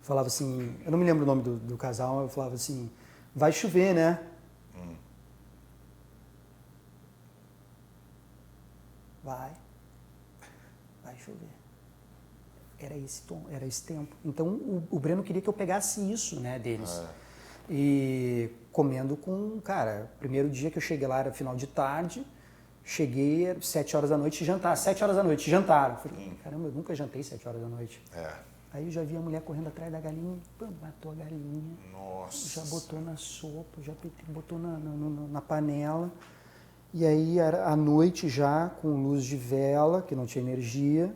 Falava assim, eu não me lembro o nome do casal, eu falava assim, vai chover, né? Vai chover. Era esse tom, era esse tempo. Então o Breno queria que eu pegasse isso, né, deles. E comendo cara, primeiro dia que eu cheguei lá era final de tarde, cheguei às 7 horas da noite jantar. 7 horas da noite, jantaram. Falei, caramba, eu nunca jantei 7 horas da noite. Aí eu já vi a mulher correndo atrás da galinha, pô, matou a galinha. Nossa. Já botou na sopa, já botou na panela. E aí era à noite já, com luz de vela, que não tinha energia,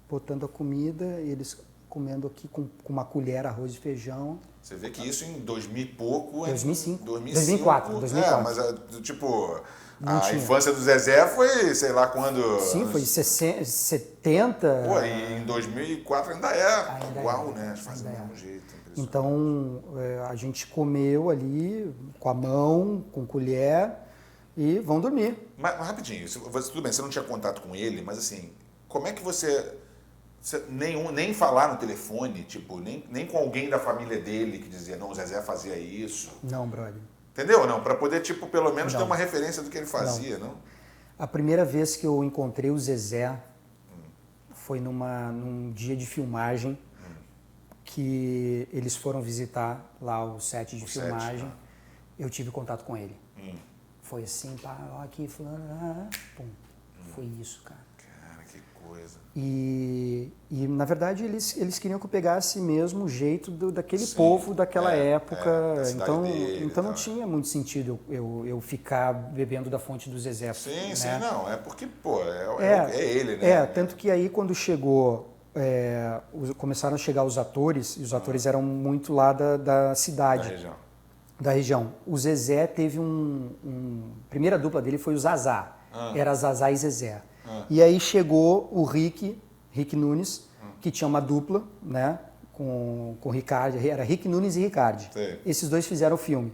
botando a comida, eles comendo aqui com uma colher arroz e feijão. Você vê que isso em 2000 e pouco... 2005. 2004. 2004. Mas tipo... A infância do Zezé foi, sei lá quando... Sim, foi 70... Pô, e em 2004 ainda é igual, né? Faz do mesmo jeito. Então, a gente comeu ali com a mão, com colher e vão dormir. Mas rapidinho, tudo bem, você não tinha contato com ele, mas assim, como é que você nem falar no telefone, tipo, nem com alguém da família dele que dizia, não, o Zezé fazia isso? Não, brother. Entendeu? Não, para poder, tipo, pelo menos ter uma referência do que ele fazia, não? A primeira vez que eu encontrei o Zezé foi num dia de filmagem que eles foram visitar lá o set de filmagem. Eu tive contato com ele. Foi assim, pá, ó, aqui, fulano, pum. Foi isso, cara. Cara, que coisa. E na verdade, eles queriam que eu pegasse mesmo o jeito daquele povo daquela época. Então não tinha muito sentido eu ficar bebendo da fonte do Zezé. Sim, né? sim, não. É porque, pô, é ele, né? Tanto que aí quando chegou, começaram a chegar os atores, e os atores eram muito lá da cidade. Da região. O Zezé teve primeira dupla dele foi o Zazá. Era Zazá e Zezé. E aí chegou o Rick Nunes, que tinha uma dupla, né? Com o Ricardo, era Rick Nunes e Ricardo. Esses dois fizeram o filme.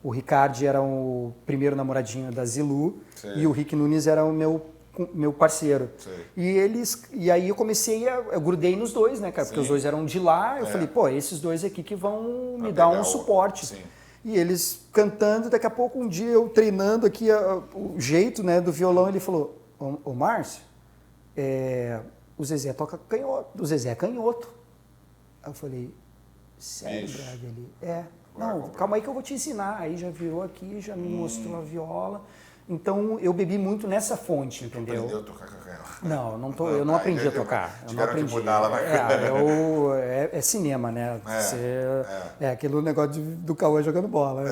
O Ricardo era o primeiro namoradinho da Zilu e o Rick Nunes era o meu parceiro. E aí eu grudei nos dois, né, cara? Porque os dois eram de lá, eu falei, pô, esses dois aqui que vão me dar um suporte. E eles cantando, daqui a pouco um dia eu treinando aqui o jeito, né, do violão, ele falou, ô Márcio, o Zezé toca canhoto, o Zezé é canhoto. Aí eu falei, sério, brother? Ele, não, calma aí que eu vou te ensinar. Aí já virou aqui, já me mostrou a viola. Então eu bebi muito nessa fonte, entendeu? Aprendeu a tocar com a canhota? Não, eu não aprendi a tocar. Tiveram que mudar lá na câmera. É cinema, né? Aquele negócio do Cauã jogando bola.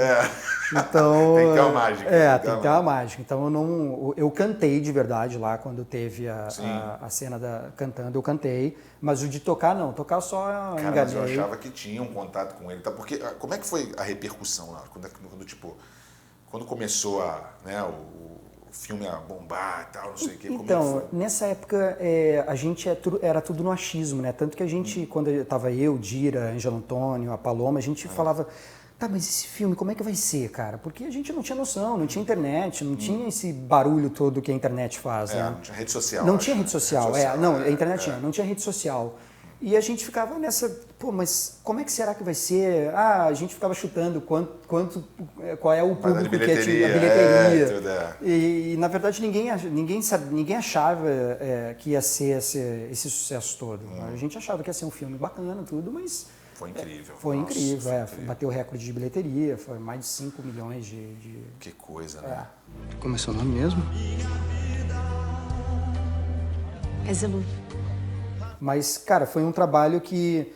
Então, tem que ter uma mágica. Tem que ter uma mágica. Então eu cantei de verdade lá quando teve a cena cantando, eu cantei. Mas o de tocar, não. Tocar só enganei. Mas eu achava que tinha um contato com ele. Tá? Porque como é que foi a repercussão lá? Quando começou o filme a bombar e tal, não sei o que. Então, nessa época a gente era tudo no achismo, né? Tanto que a gente, quando estava eu, Dira, Ângelo Antônio, a Paloma, a gente falava, tá, mas esse filme como é que vai ser, cara? Porque a gente não tinha noção, não tinha internet, não tinha esse barulho todo que a internet faz, né? Não tinha rede social. Não tinha rede social, a internet não tinha rede social. E a gente ficava nessa, pô, mas como é que será que vai ser? A gente ficava chutando qual é o público que é a bilheteria. E na verdade ninguém achava que ia ser esse sucesso todo. A gente achava que ia ser um filme bacana, tudo, mas... Foi incrível. Foi incrível. Bateu o recorde de bilheteria, foi mais de 5 milhões de... Que coisa, né? Como é seu nome mesmo? É Zilu. Mas, cara, foi um trabalho que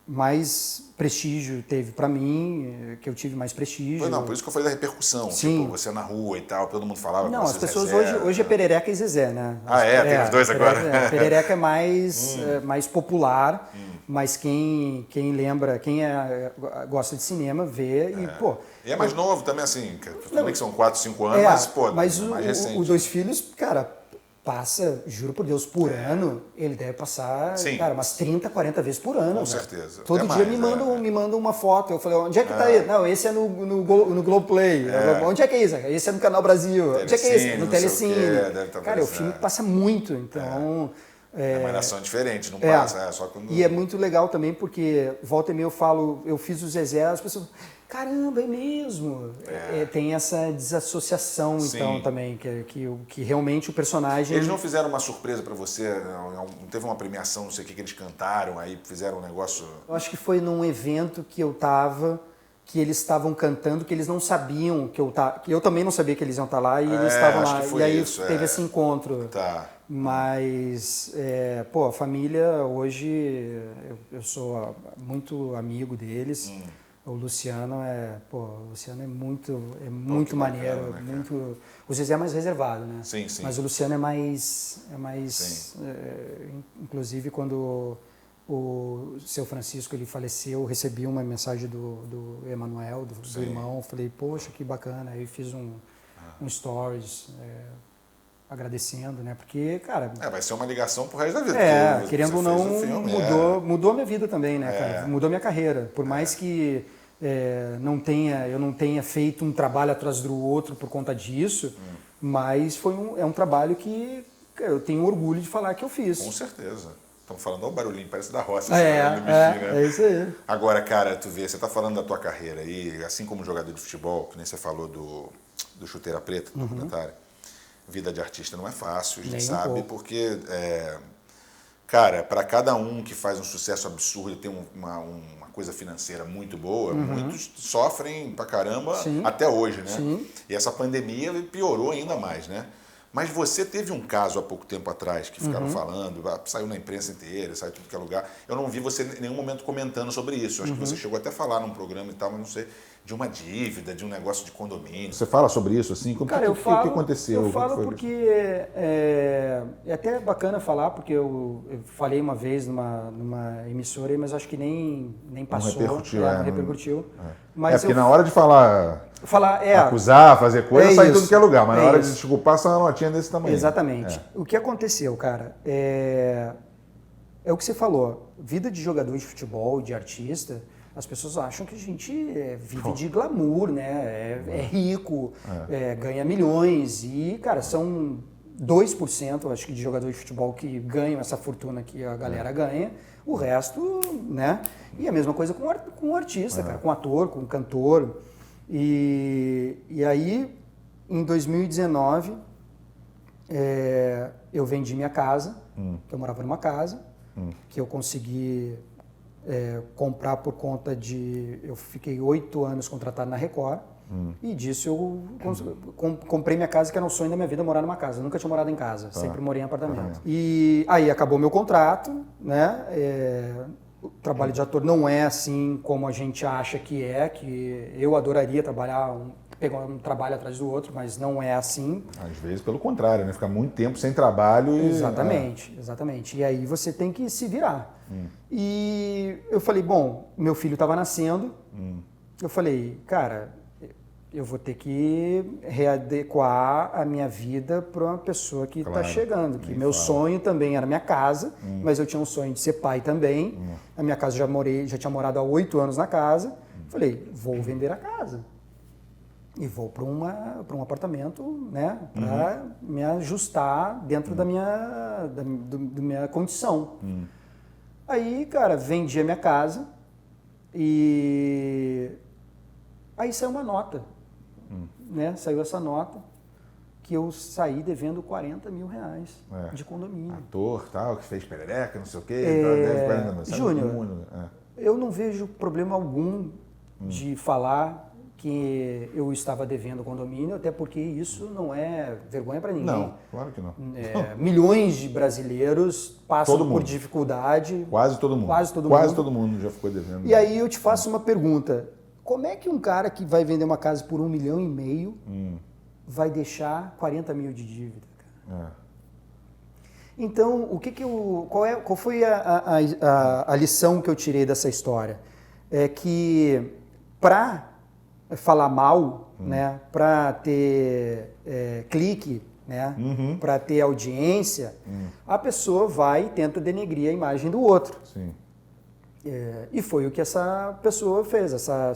mais prestígio teve pra mim, que eu tive mais prestígio. Por isso que eu falei da repercussão. Sim. Tipo, você na rua e tal, todo mundo falava Não, com as pessoas Zezé, hoje é Perereca e Zezé, né? Tem os dois agora. Perereca é mais popular, mas quem lembra, quem gosta de cinema, vê e, pô... E é mais novo também, assim, também que são 4, 5 anos, mas, pô, mas mais recente. Os Dois Filhos, cara... Passa, juro por Deus, por ano, ele deve passar, cara, umas 30, 40 vezes por ano. Com certeza. Todo dia me mandam uma foto. Eu falei, onde é que tá ele? Não, esse é no Globoplay. Onde é que é isso? Esse é no Canal Brasil. Onde é que é esse? No Telecine. Cara, o filme passa muito, então... É uma nação diferente, não passa, só quando... E é muito legal também, porque volta e meia eu falo, eu fiz o Zezé, as pessoas... Caramba, é mesmo? Tem essa desassociação, então, também, que realmente o personagem... Eles não fizeram uma surpresa pra você? Não teve uma premiação, não sei o que eles cantaram, aí fizeram um negócio... Eu acho que foi num evento que eu tava, que eles estavam cantando, que eles não sabiam que eu também não sabia que eles iam estar lá e eles estavam lá. E aí teve esse encontro. Tá. Mas, a família, hoje, eu sou muito amigo deles. O Luciano é muito maneiro, bacana, né, o Zezé é mais reservado, né? Sim, sim. Mas o Luciano é mais inclusive quando o seu Francisco ele faleceu, eu recebi uma mensagem do Emanuel, do irmão, falei, poxa, que bacana, aí fiz um stories agradecendo, né? Porque, cara... vai ser uma ligação pro resto da vida. Querendo ou não, mudou a minha vida também, né, cara? Mudou a minha carreira. Por mais que eu não tenha feito um trabalho atrás do outro por conta disso, mas é um trabalho que eu tenho orgulho de falar que eu fiz. Com certeza. Estamos falando, olha o barulhinho, parece da roça. É isso aí. Agora, cara, você tá falando da tua carreira aí, assim como jogador de futebol, que nem você falou do Chuteira Preta, do documentário. Vida de artista não é fácil, a gente sabe, porque, cara, para cada um que faz um sucesso absurdo e tem uma coisa financeira muito boa, muitos sofrem pra caramba até hoje, né? Sim. E essa pandemia piorou ainda mais, né? Mas você teve um caso há pouco tempo atrás que ficaram falando, saiu na imprensa inteira, saiu em tudo que é lugar. Eu não vi você em nenhum momento comentando sobre isso. Eu acho que você chegou até a falar num programa e tal, mas não sei, de uma dívida, de um negócio de condomínio. Você fala sobre isso assim? Cara, o que aconteceu? Eu falo porque é até bacana falar, porque eu falei uma vez numa emissora, mas acho que nem passou. Não repercutiu. Mas porque na hora de falar acusar, fazer coisa, sai em tudo que é lugar, mas na hora de se desculpar, sai uma notinha desse tamanho. Exatamente. O que aconteceu, cara, é o que você falou. Vida de jogador de futebol, de artista, as pessoas acham que a gente vive de glamour, né? É rico, ganha milhões e, cara, são 2%, acho que, de jogador de futebol que ganham essa fortuna que a galera ganha. O resto, né? E a mesma coisa com o artista, cara, com o ator, com o cantor. E aí, em 2019, eu vendi minha casa, que eu morava numa casa, que eu consegui comprar por conta de... Eu fiquei 8 anos contratado na Record, e disso eu comprei minha casa, que era um sonho da minha vida, morar numa casa. Eu nunca tinha morado em casa, sempre morei em apartamento. E aí acabou meu contrato, né? O trabalho de ator não é assim como a gente acha que eu adoraria pegar um trabalho atrás do outro, mas não é assim. Às vezes pelo contrário, né? Ficar muito tempo sem trabalho e... Exatamente. E aí você tem que se virar. E eu falei, bom, meu filho estava nascendo, eu falei, cara, eu vou ter que readequar a minha vida para uma pessoa que está chegando. Que meu sonho também era minha casa, mas eu tinha um sonho de ser pai também. A minha casa já tinha morado há 8 anos na casa. Falei, vou vender a casa. E vou para um apartamento, né, para me ajustar dentro da minha condição. Aí, cara, vendi a minha casa e aí saiu uma nota, né? Saiu essa nota que eu saí devendo 40 mil reais de condomínio. Ator, tal, que fez perereca, não sei o quê. Júnior, eu não vejo problema algum de falar que eu estava devendo condomínio, até porque isso não é vergonha para ninguém. Não, claro que não. Milhões de brasileiros passam por dificuldade. Quase todo mundo. Quase todo mundo já ficou devendo. E aí eu te faço uma pergunta. Como é que um cara que vai vender uma casa por 1,5 milhão vai deixar 40 mil de dívida, cara? Então, qual foi a lição que eu tirei dessa história? É que para falar mal, né, para ter clique, né, para ter audiência, a pessoa vai e tenta denegrir a imagem do outro. Sim. E foi o que essa pessoa fez, essa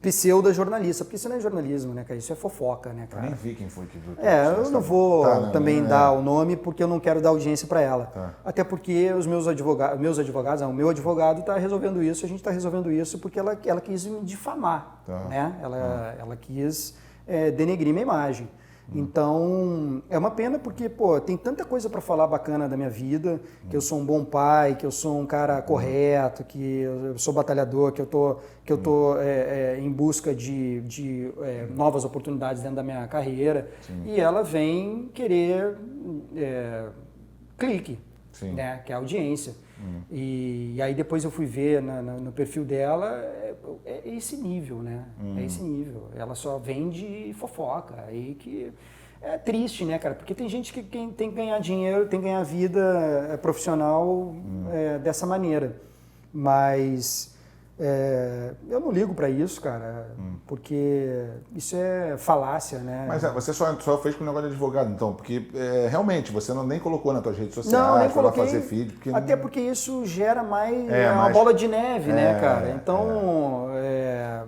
pseudo-jornalista, porque isso não é jornalismo, né, cara? Isso é fofoca, né, cara? Eu nem vi quem foi que viu. Eu não vou também dar o nome, porque eu não quero dar audiência para ela. Até porque o meu advogado está resolvendo isso, a gente está resolvendo isso porque ela quis me difamar, né? Ela quis denegrir minha imagem. Então, é uma pena porque, pô, tem tanta coisa para falar bacana da minha vida, que eu sou um bom pai, que eu sou um cara correto, que eu sou batalhador, que eu tô em busca de novas oportunidades dentro da minha carreira. E ela vem querer clique, né, que é a audiência. E aí depois eu fui ver no perfil dela, é esse nível, né? É esse nível. Ela só vende fofoca. Aí que é triste, né, cara? Porque tem gente que tem que ganhar dinheiro, tem que ganhar vida profissional dessa maneira. Mas eu não ligo pra isso, cara, porque isso é falácia, né? Mas você só fez com o negócio de advogado, então, porque realmente você nem colocou nas suas redes sociais, não, nem foi lá coloquei, fazer feed. até porque isso gera uma bola de neve, né, cara? Então,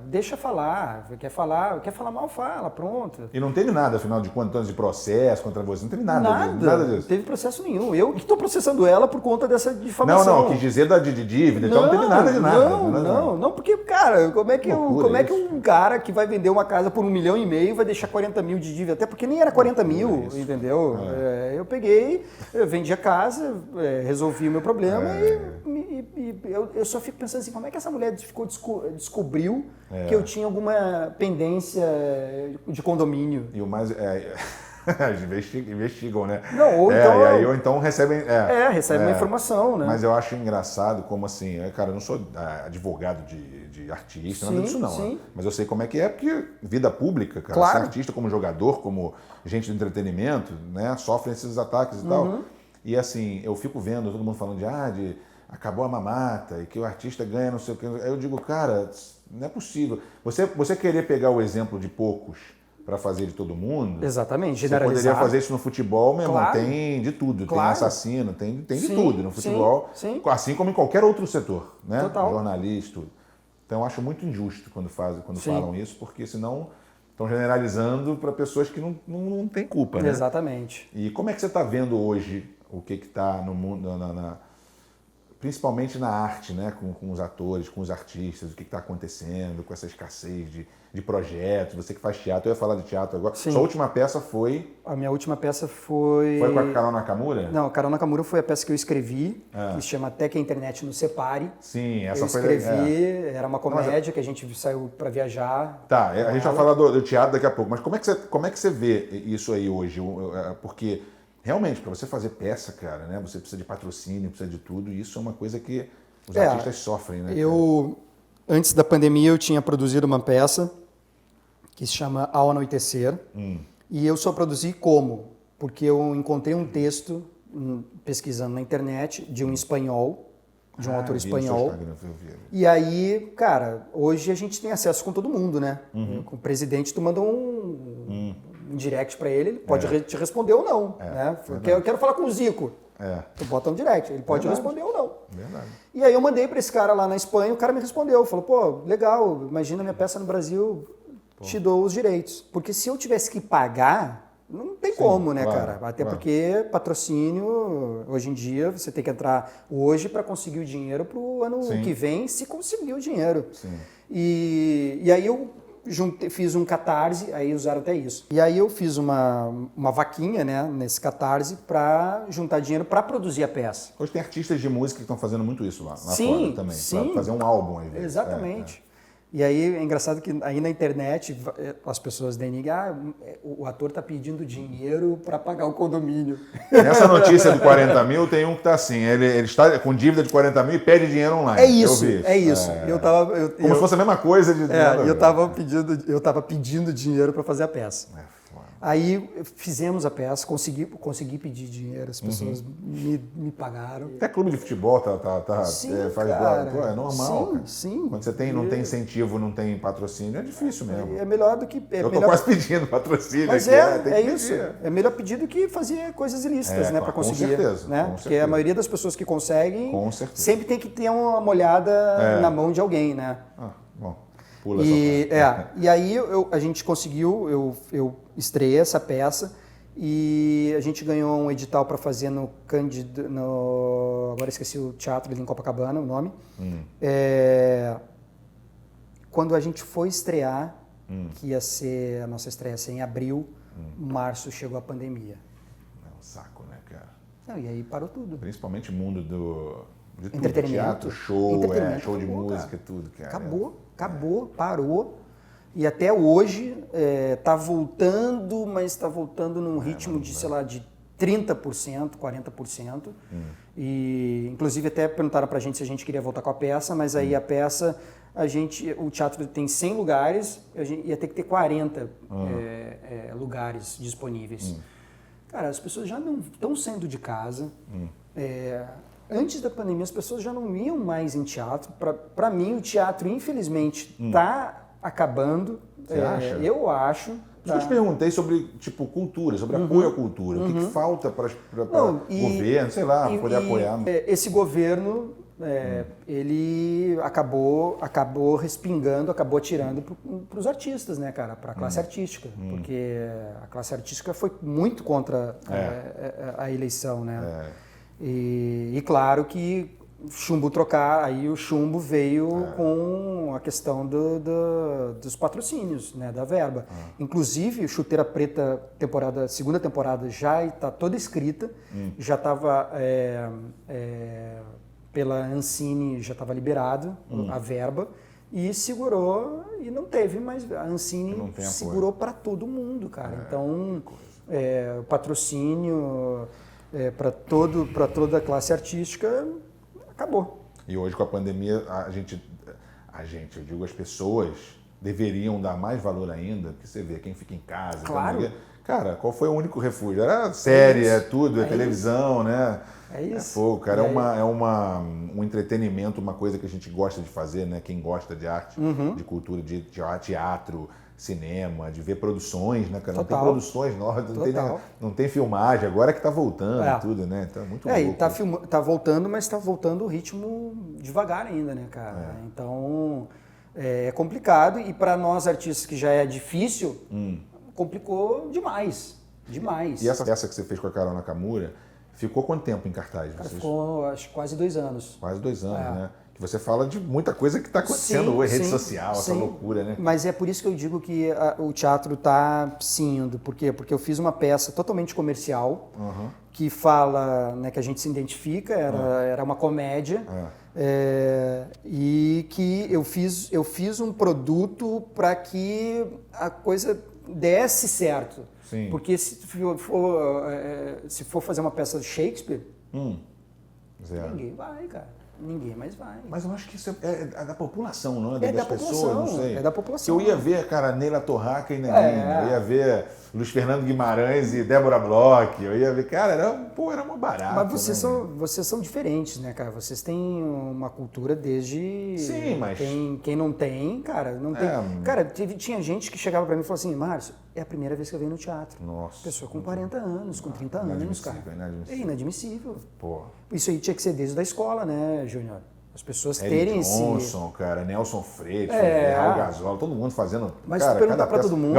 deixa falar, quer falar mal, fala, pronto. E não teve nada, afinal de contas, de processo contra você, não teve nada disso. Não teve processo nenhum. Eu que estou processando ela por conta dessa difamação. Não, quis dizer de dívida, então não teve nada de nada. Não, porque, cara, como é que um cara que vai vender uma casa por 1,5 milhão vai deixar 40 mil de dívida? Até porque nem era 40 mil, entendeu? Eu peguei, eu vendi a casa, resolvi o meu problema e eu só fico pensando assim, como é que essa mulher descobriu que eu tinha alguma pendência de condomínio? E o mais... investigam, né? Não, ou então recebem... recebem uma informação, né? Mas eu acho engraçado como assim... Cara, eu não sou advogado de artista, nada disso não. Né? Mas eu sei como é que é, porque vida pública, cara. Claro. Ser artista como jogador, como gente de entretenimento, né? Sofrem esses ataques e tal. E assim, eu fico vendo todo mundo falando de acabou a mamata e que o artista ganha não sei o que. Aí eu digo, cara, não é possível. Você querer pegar o exemplo de poucos para fazer de todo mundo. Exatamente, generalizar. Você poderia fazer isso no futebol, meu irmão, claro. Tem de tudo. Claro. Tem assassino, tem de tudo no futebol. Sim. Assim como em qualquer outro setor, né? Total. Jornalista, tudo. Então eu acho muito injusto quando falam isso, porque senão estão generalizando para pessoas que não têm culpa, né? Exatamente. E como é que você está vendo hoje o que está no mundo, principalmente na arte, né? Com os atores, com os artistas, o que está acontecendo com essa escassez de projetos, você que faz teatro, eu ia falar de teatro agora. Sim. Sua última peça foi... A minha última peça foi... Foi com a Carol Nakamura? Não, a Carol Nakamura foi a peça que eu escrevi, que se chama Até que a Internet nos Separe. Sim, essa foi... Eu escrevi, era uma comédia que a gente saiu para viajar. Tá, a gente vai falar do teatro daqui a pouco, mas como é que você vê isso aí hoje? Porque realmente, para você fazer peça, cara, né, você precisa de patrocínio, precisa de tudo, e isso é uma coisa que os artistas sofrem, né? Antes da pandemia, eu tinha produzido uma peça que se chama Ao Anoitecer, e eu só produzi como? Porque eu encontrei um texto, pesquisando na internet, de um espanhol, de um autor espanhol, e aí, cara, hoje a gente tem acesso com todo mundo, né? Com o presidente, tu manda um direct para ele pode te responder ou não, né? Eu quero falar com o Zico. Tu bota um direct, ele pode responder ou não. Verdade. E aí eu mandei para esse cara lá na Espanha, o cara me respondeu, falou, pô, legal, imagina minha peça no Brasil, te dou os direitos. Porque se eu tivesse que pagar, não tem como, né, claro, cara? Até porque patrocínio, hoje em dia, você tem que entrar hoje para conseguir o dinheiro para o ano que vem, se conseguir o dinheiro. E aí eu fiz um Catarse, aí usaram até isso. E aí eu fiz uma vaquinha, né, nesse Catarse para juntar dinheiro para produzir a peça. Hoje tem artistas de música que estão fazendo muito isso lá fora também, para fazer um álbum às vezes. Exatamente. E aí é engraçado que aí na internet as pessoas denegam, o ator está pedindo dinheiro para pagar o condomínio. Nessa notícia do 40 mil tem um que está assim, ele está com dívida de 40 mil e pede dinheiro online. É isso, é isso. Como se fosse a mesma coisa. Eu estava pedindo dinheiro para fazer a peça. Aí fizemos a peça, consegui pedir dinheiro, as pessoas me pagaram. Até clube de futebol faz cara. igual. É normal, cara. Sim. Quando você não tem incentivo, não tem patrocínio, é difícil mesmo. É melhor do que... Eu tô quase pedindo patrocínio. Mas aqui, é isso. É melhor pedir do que fazer coisas ilícitas, né, para conseguir. Com certeza. Né? Porque a maioria das pessoas que conseguem sempre tem que ter uma molhada na mão de alguém, né? Bom. E aí a gente conseguiu, eu estreiei essa peça e a gente ganhou um edital para fazer agora esqueci o teatro ali em Copacabana, o nome. Quando a gente foi estrear, que ia ser, a nossa estreia ia ser em abril, Março chegou a pandemia. É um saco, né, cara? Não, e aí parou tudo. Principalmente o mundo de tudo, Entretenimento. teatro, show, show de acabou, música, cara. tudo, cara. Acabou, parou. E até hoje está voltando, mas está voltando num ritmo de, sei lá, de 30%, 40%. E, inclusive, até perguntaram pra gente se a gente queria voltar com a peça, mas aí a peça, o teatro tem 100 lugares, a gente ia ter que ter 40 lugares disponíveis. Cara, as pessoas já não estão saindo de casa. Antes da pandemia, as pessoas já não iam mais em teatro. Para mim, o teatro, infelizmente, está acabando. Você acha? Eu acho. Eu te perguntei sobre, tipo, cultura, sobre apoio à cultura. O que falta para o governo, sei lá, poder apoiar. Esse governo, ele acabou respingando, acabou atirando para os artistas, né, cara? Para a classe artística. Porque a classe artística foi muito contra a eleição, né? E claro que chumbo trocar, aí o chumbo veio com a questão dos patrocínios, né, da verba. Inclusive, Chuteira Preta, segunda temporada, já está toda escrita, já estava pela Ancine, já estava liberado a verba, e segurou, e não teve, mas a Ancine segurou para todo mundo, cara. Então, o patrocínio para toda a classe artística acabou. E hoje, com a pandemia, eu digo, as pessoas deveriam dar mais valor ainda, porque você vê quem fica em casa. Claro. Cara, qual foi o único refúgio? Era série, tudo, televisão, né? É isso. Fogo, cara. Um entretenimento, uma coisa que a gente gosta de fazer, né? Quem gosta de arte, de cultura, de teatro, cinema, de ver produções, né, cara? Não tem produções novas, não tem filmagem, agora que tá voltando tudo, né? Então é muito louco. E tá voltando, mas tá voltando o ritmo devagar ainda, né, cara? Então é complicado, e para nós artistas que já é difícil, complicou demais. E essa peça que você fez com a Carol Nakamura, ficou quanto tempo em cartaz? Ficou, acho, quase 2 anos. Quase 2 anos, né? Que você fala de muita coisa que está acontecendo hoje, rede social, essa loucura, né? Mas é por isso que eu digo que o teatro está indo. Por quê? Porque eu fiz uma peça totalmente comercial, que fala, né, que a gente se identifica, era uma comédia, e que eu fiz um produto para que a coisa desse certo. Sim. Porque se for fazer uma peça de Shakespeare, ninguém vai, cara. Ninguém mais vai. Mas eu acho que isso é da população, não é? É das da pessoas, população, não sei. é da população. Eu ia ver, cara, Neila Torraca e Neném, eu ia ver Luiz Fernando Guimarães e Débora Bloch, eu ia ver, cara, era uma barata. Mas vocês são diferentes, né, cara? Vocês têm uma cultura desde... Sim, mas... Quem não tem, cara, não tem... Cara, tinha gente que chegava pra mim e falou assim, Márcio, é a primeira vez que eu venho no teatro. Nossa. Pessoa com 40 anos, com 30 anos, cara. É inadmissível. Pô. Isso aí tinha que ser desde a escola, né, Júnior? As pessoas Eric terem Johnson, cara, Nelson Freitas, Real Gasola, todo mundo fazendo. Mas cara, se perguntar pra todo mundo,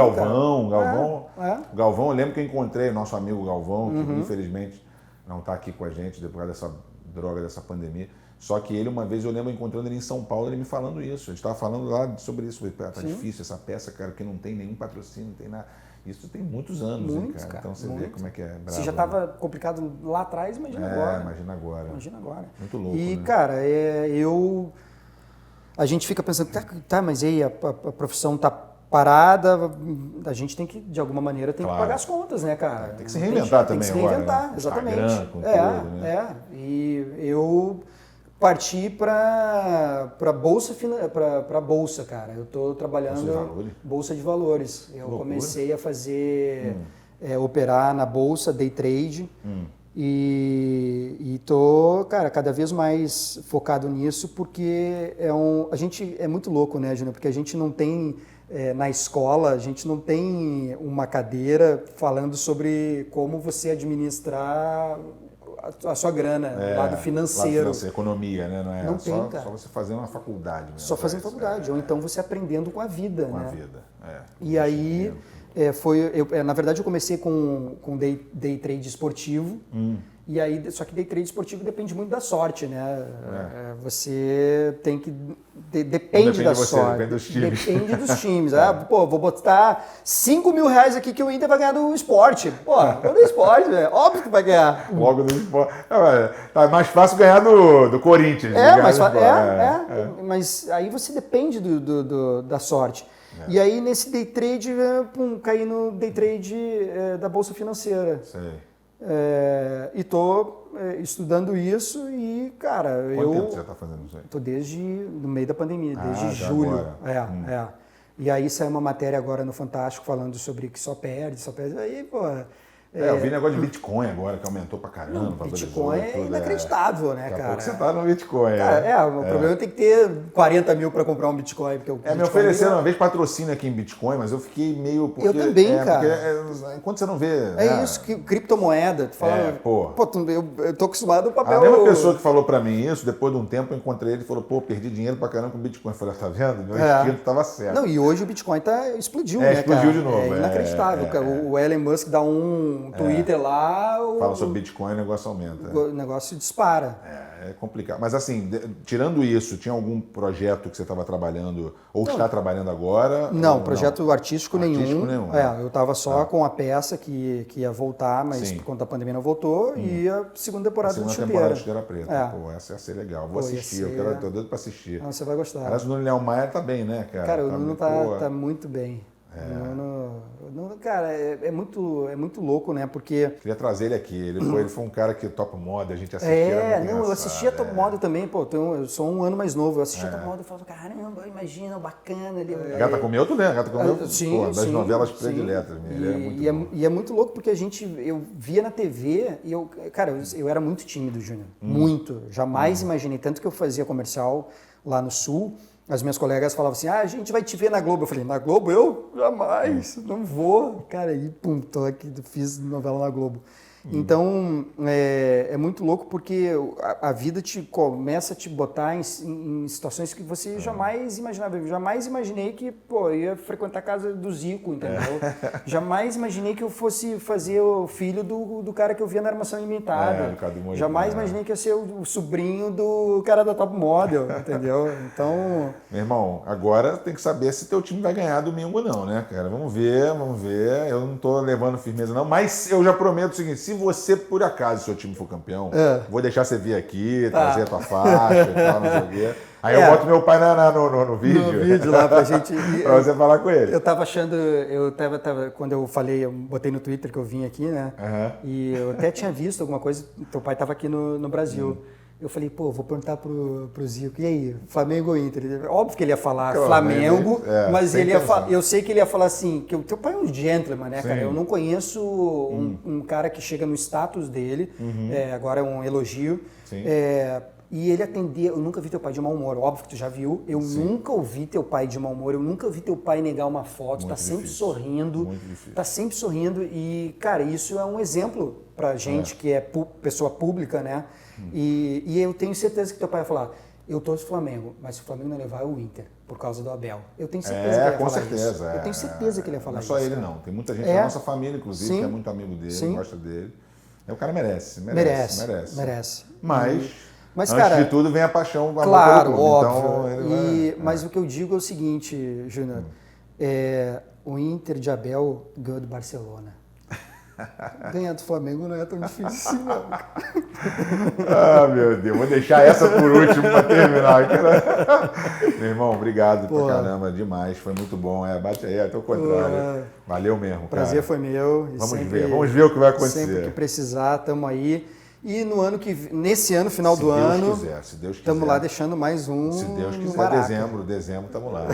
Galvão, eu lembro que eu encontrei nosso amigo Galvão, que infelizmente não está aqui com a gente depois dessa droga, dessa pandemia. Só que ele, uma vez, eu lembro encontrando ele em São Paulo, ele me falando isso. A gente estava falando lá sobre isso. Tá difícil essa peça, cara, que não tem nenhum patrocínio, não tem nada. Isso tem muitos anos, cara. Então você vê como é que é bravo. Se já estava complicado lá atrás, imagina agora. Imagina agora. Imagina agora. Muito louco, E, né? cara, a gente fica pensando, tá, mas aí a profissão tá parada, a gente tem que, de alguma maneira, que pagar as contas, né, cara? Tem que se reinventar também agora. Tem que se reinventar, né? Exatamente. Instagram, com tudo, né? E eu parti para bolsa, cara. Eu tô trabalhando bolsa de valores. Eu comecei a fazer operar na bolsa, day trade. E tô, cara, cada vez mais focado nisso, porque a gente é muito louco, né, Júnior? Porque a gente não tem na escola, a gente não tem uma cadeira falando sobre como você administrar a sua grana, lado financeiro. Economia, né? Não é não tem, cara. Só você fazendo uma faculdade. Mesmo, só fazendo faculdade, ou então você aprendendo com a vida, com né? a vida, E aí, Na verdade, eu comecei com day trade esportivo. E aí, só que day trade esportivo depende muito da sorte, né? Você tem que... Depende da sorte. Depende dos times. Depende dos times. Vou botar 5 mil reais aqui que o Inter vai ganhar do esporte. Do esporte, óbvio que vai ganhar. Logo do esporte. Tá mais fácil ganhar do Corinthians. Mas aí você depende da sorte. E aí, nesse day trade, caí no day trade da Bolsa Financeira. Sei. E tô estudando isso e, cara, Quanto tempo você já tá fazendo isso aí? Tô desde no meio da pandemia, desde julho. E aí saiu uma matéria agora no Fantástico falando sobre que só perde. Aí, pô... eu vi negócio de Bitcoin agora, que aumentou pra caramba. Bitcoin é inacreditável, né, cara? Daqui a pouco você tá no Bitcoin. O problema é ter que ter 40 mil pra comprar um Bitcoin. Porque me ofereceram uma vez patrocínio aqui em Bitcoin, mas eu fiquei meio... eu também, cara. Enquanto você não vê... Isso, que criptomoeda. Tu fala, eu tô acostumado ao papel... A mesma pessoa que falou pra mim isso, depois de um tempo eu encontrei ele e falou, perdi dinheiro pra caramba com Bitcoin. Eu falei, tá vendo? Meu instinto tava certo. Não, e hoje o Bitcoin explodiu, né, cara? Explodiu de novo. É inacreditável, cara. O Elon Musk dá um Twitter lá... Fala sobre Bitcoin e o negócio aumenta. O negócio dispara. É complicado. Mas assim, tirando isso, tinha algum projeto que você estava trabalhando ou está trabalhando agora? Não, projeto artístico nenhum. Né? Eu estava só com a peça que ia voltar, mas por conta da pandemia não voltou. E a segunda temporada de Chuteira. Temporada de Chuteira Preta. Essa ia ser legal. Vou assistir, eu tô doido para assisir. Você vai gostar. Aliás, o Nuno Leão Maia tá bem, né, cara? Cara, o Nuno tá muito bem. Cara, é muito louco, né? Porque... Queria trazer ele aqui. Ele foi um cara que Top Model, a gente assistia. Eu assistia Top Model também. Eu sou um ano mais novo. Eu assistia Top Model e falava, caramba, imagina, bacana. A Gata com Milton, né? A Gata com Milton, das novelas prediletas. E é muito louco porque eu via na TV e eu era muito tímido, Júnior. Muito. Jamais imaginei. Tanto que eu fazia comercial lá no Sul. As minhas colegas falavam assim, a gente vai te ver na Globo. Eu falei, na Globo? Eu? Jamais, não vou. Cara, aí, tô aqui, fiz novela na Globo. Então, é muito louco porque a vida começa a te botar em situações que você jamais imaginava. Eu jamais imaginei que, eu ia frequentar a casa do Zico, entendeu? Jamais imaginei que eu fosse fazer o filho do cara que eu via na Armação Ilimitada. Jamais imaginei que ia ser o sobrinho do cara da Top Model, entendeu? Então... Meu irmão, agora tem que saber se teu time vai ganhar domingo ou não, né, cara? Vamos ver. Eu não tô levando firmeza não, mas eu já prometo o seguinte, se você, por acaso, seu time for campeão, vou deixar você vir aqui, trazer a tua faixa e tal, não sei o quê. Aí eu boto meu pai no vídeo. No vídeo lá pra gente... pra você falar com ele. Eu tava achando... quando eu falei, eu botei no Twitter que eu vim aqui, né? E eu até tinha visto alguma coisa, teu pai tava aqui no Brasil. Eu falei, vou perguntar pro Zico, e aí, Flamengo ou Inter? Óbvio que ele ia falar Flamengo, mas eu sei que ele ia falar assim, que o teu pai é um gentleman, né, cara? Eu não conheço um cara que chega no status dele, agora é um elogio, e ele atender, eu nunca vi teu pai de mau humor, óbvio que tu já viu, eu nunca ouvi teu pai de mau humor, eu nunca vi teu pai negar uma foto, tá sempre sorrindo, e, cara, isso é um exemplo pra gente que é pessoa pública, né? E eu tenho certeza que teu pai vai falar, eu torço o Flamengo, mas se o Flamengo não levar é o Inter, por causa do Abel. Eu tenho certeza que ele ia falar isso. Eu tenho certeza que ele ia falar isso. Não é só ele não, tem muita gente da nossa família, inclusive, que é muito amigo dele, gosta dele. O cara merece. Mas antes de tudo vem a paixão, o amor pelo clube. Óbvio. Mas o que eu digo é o seguinte, Júnior, o Inter de Abel ganhou do Barcelona. Ganhar do Flamengo não é tão difícil assim, não. Meu Deus, vou deixar essa por último para terminar. Meu irmão, obrigado pra caramba, demais, foi muito bom. Bate aí, até o contrário. Valeu mesmo, cara. Prazer foi meu. Vamos ver o que vai acontecer. Sempre que precisar, estamos aí. E nesse ano, final do ano, se Deus quiser, estamos lá deixando mais um. Se Deus quiser, dezembro estamos lá.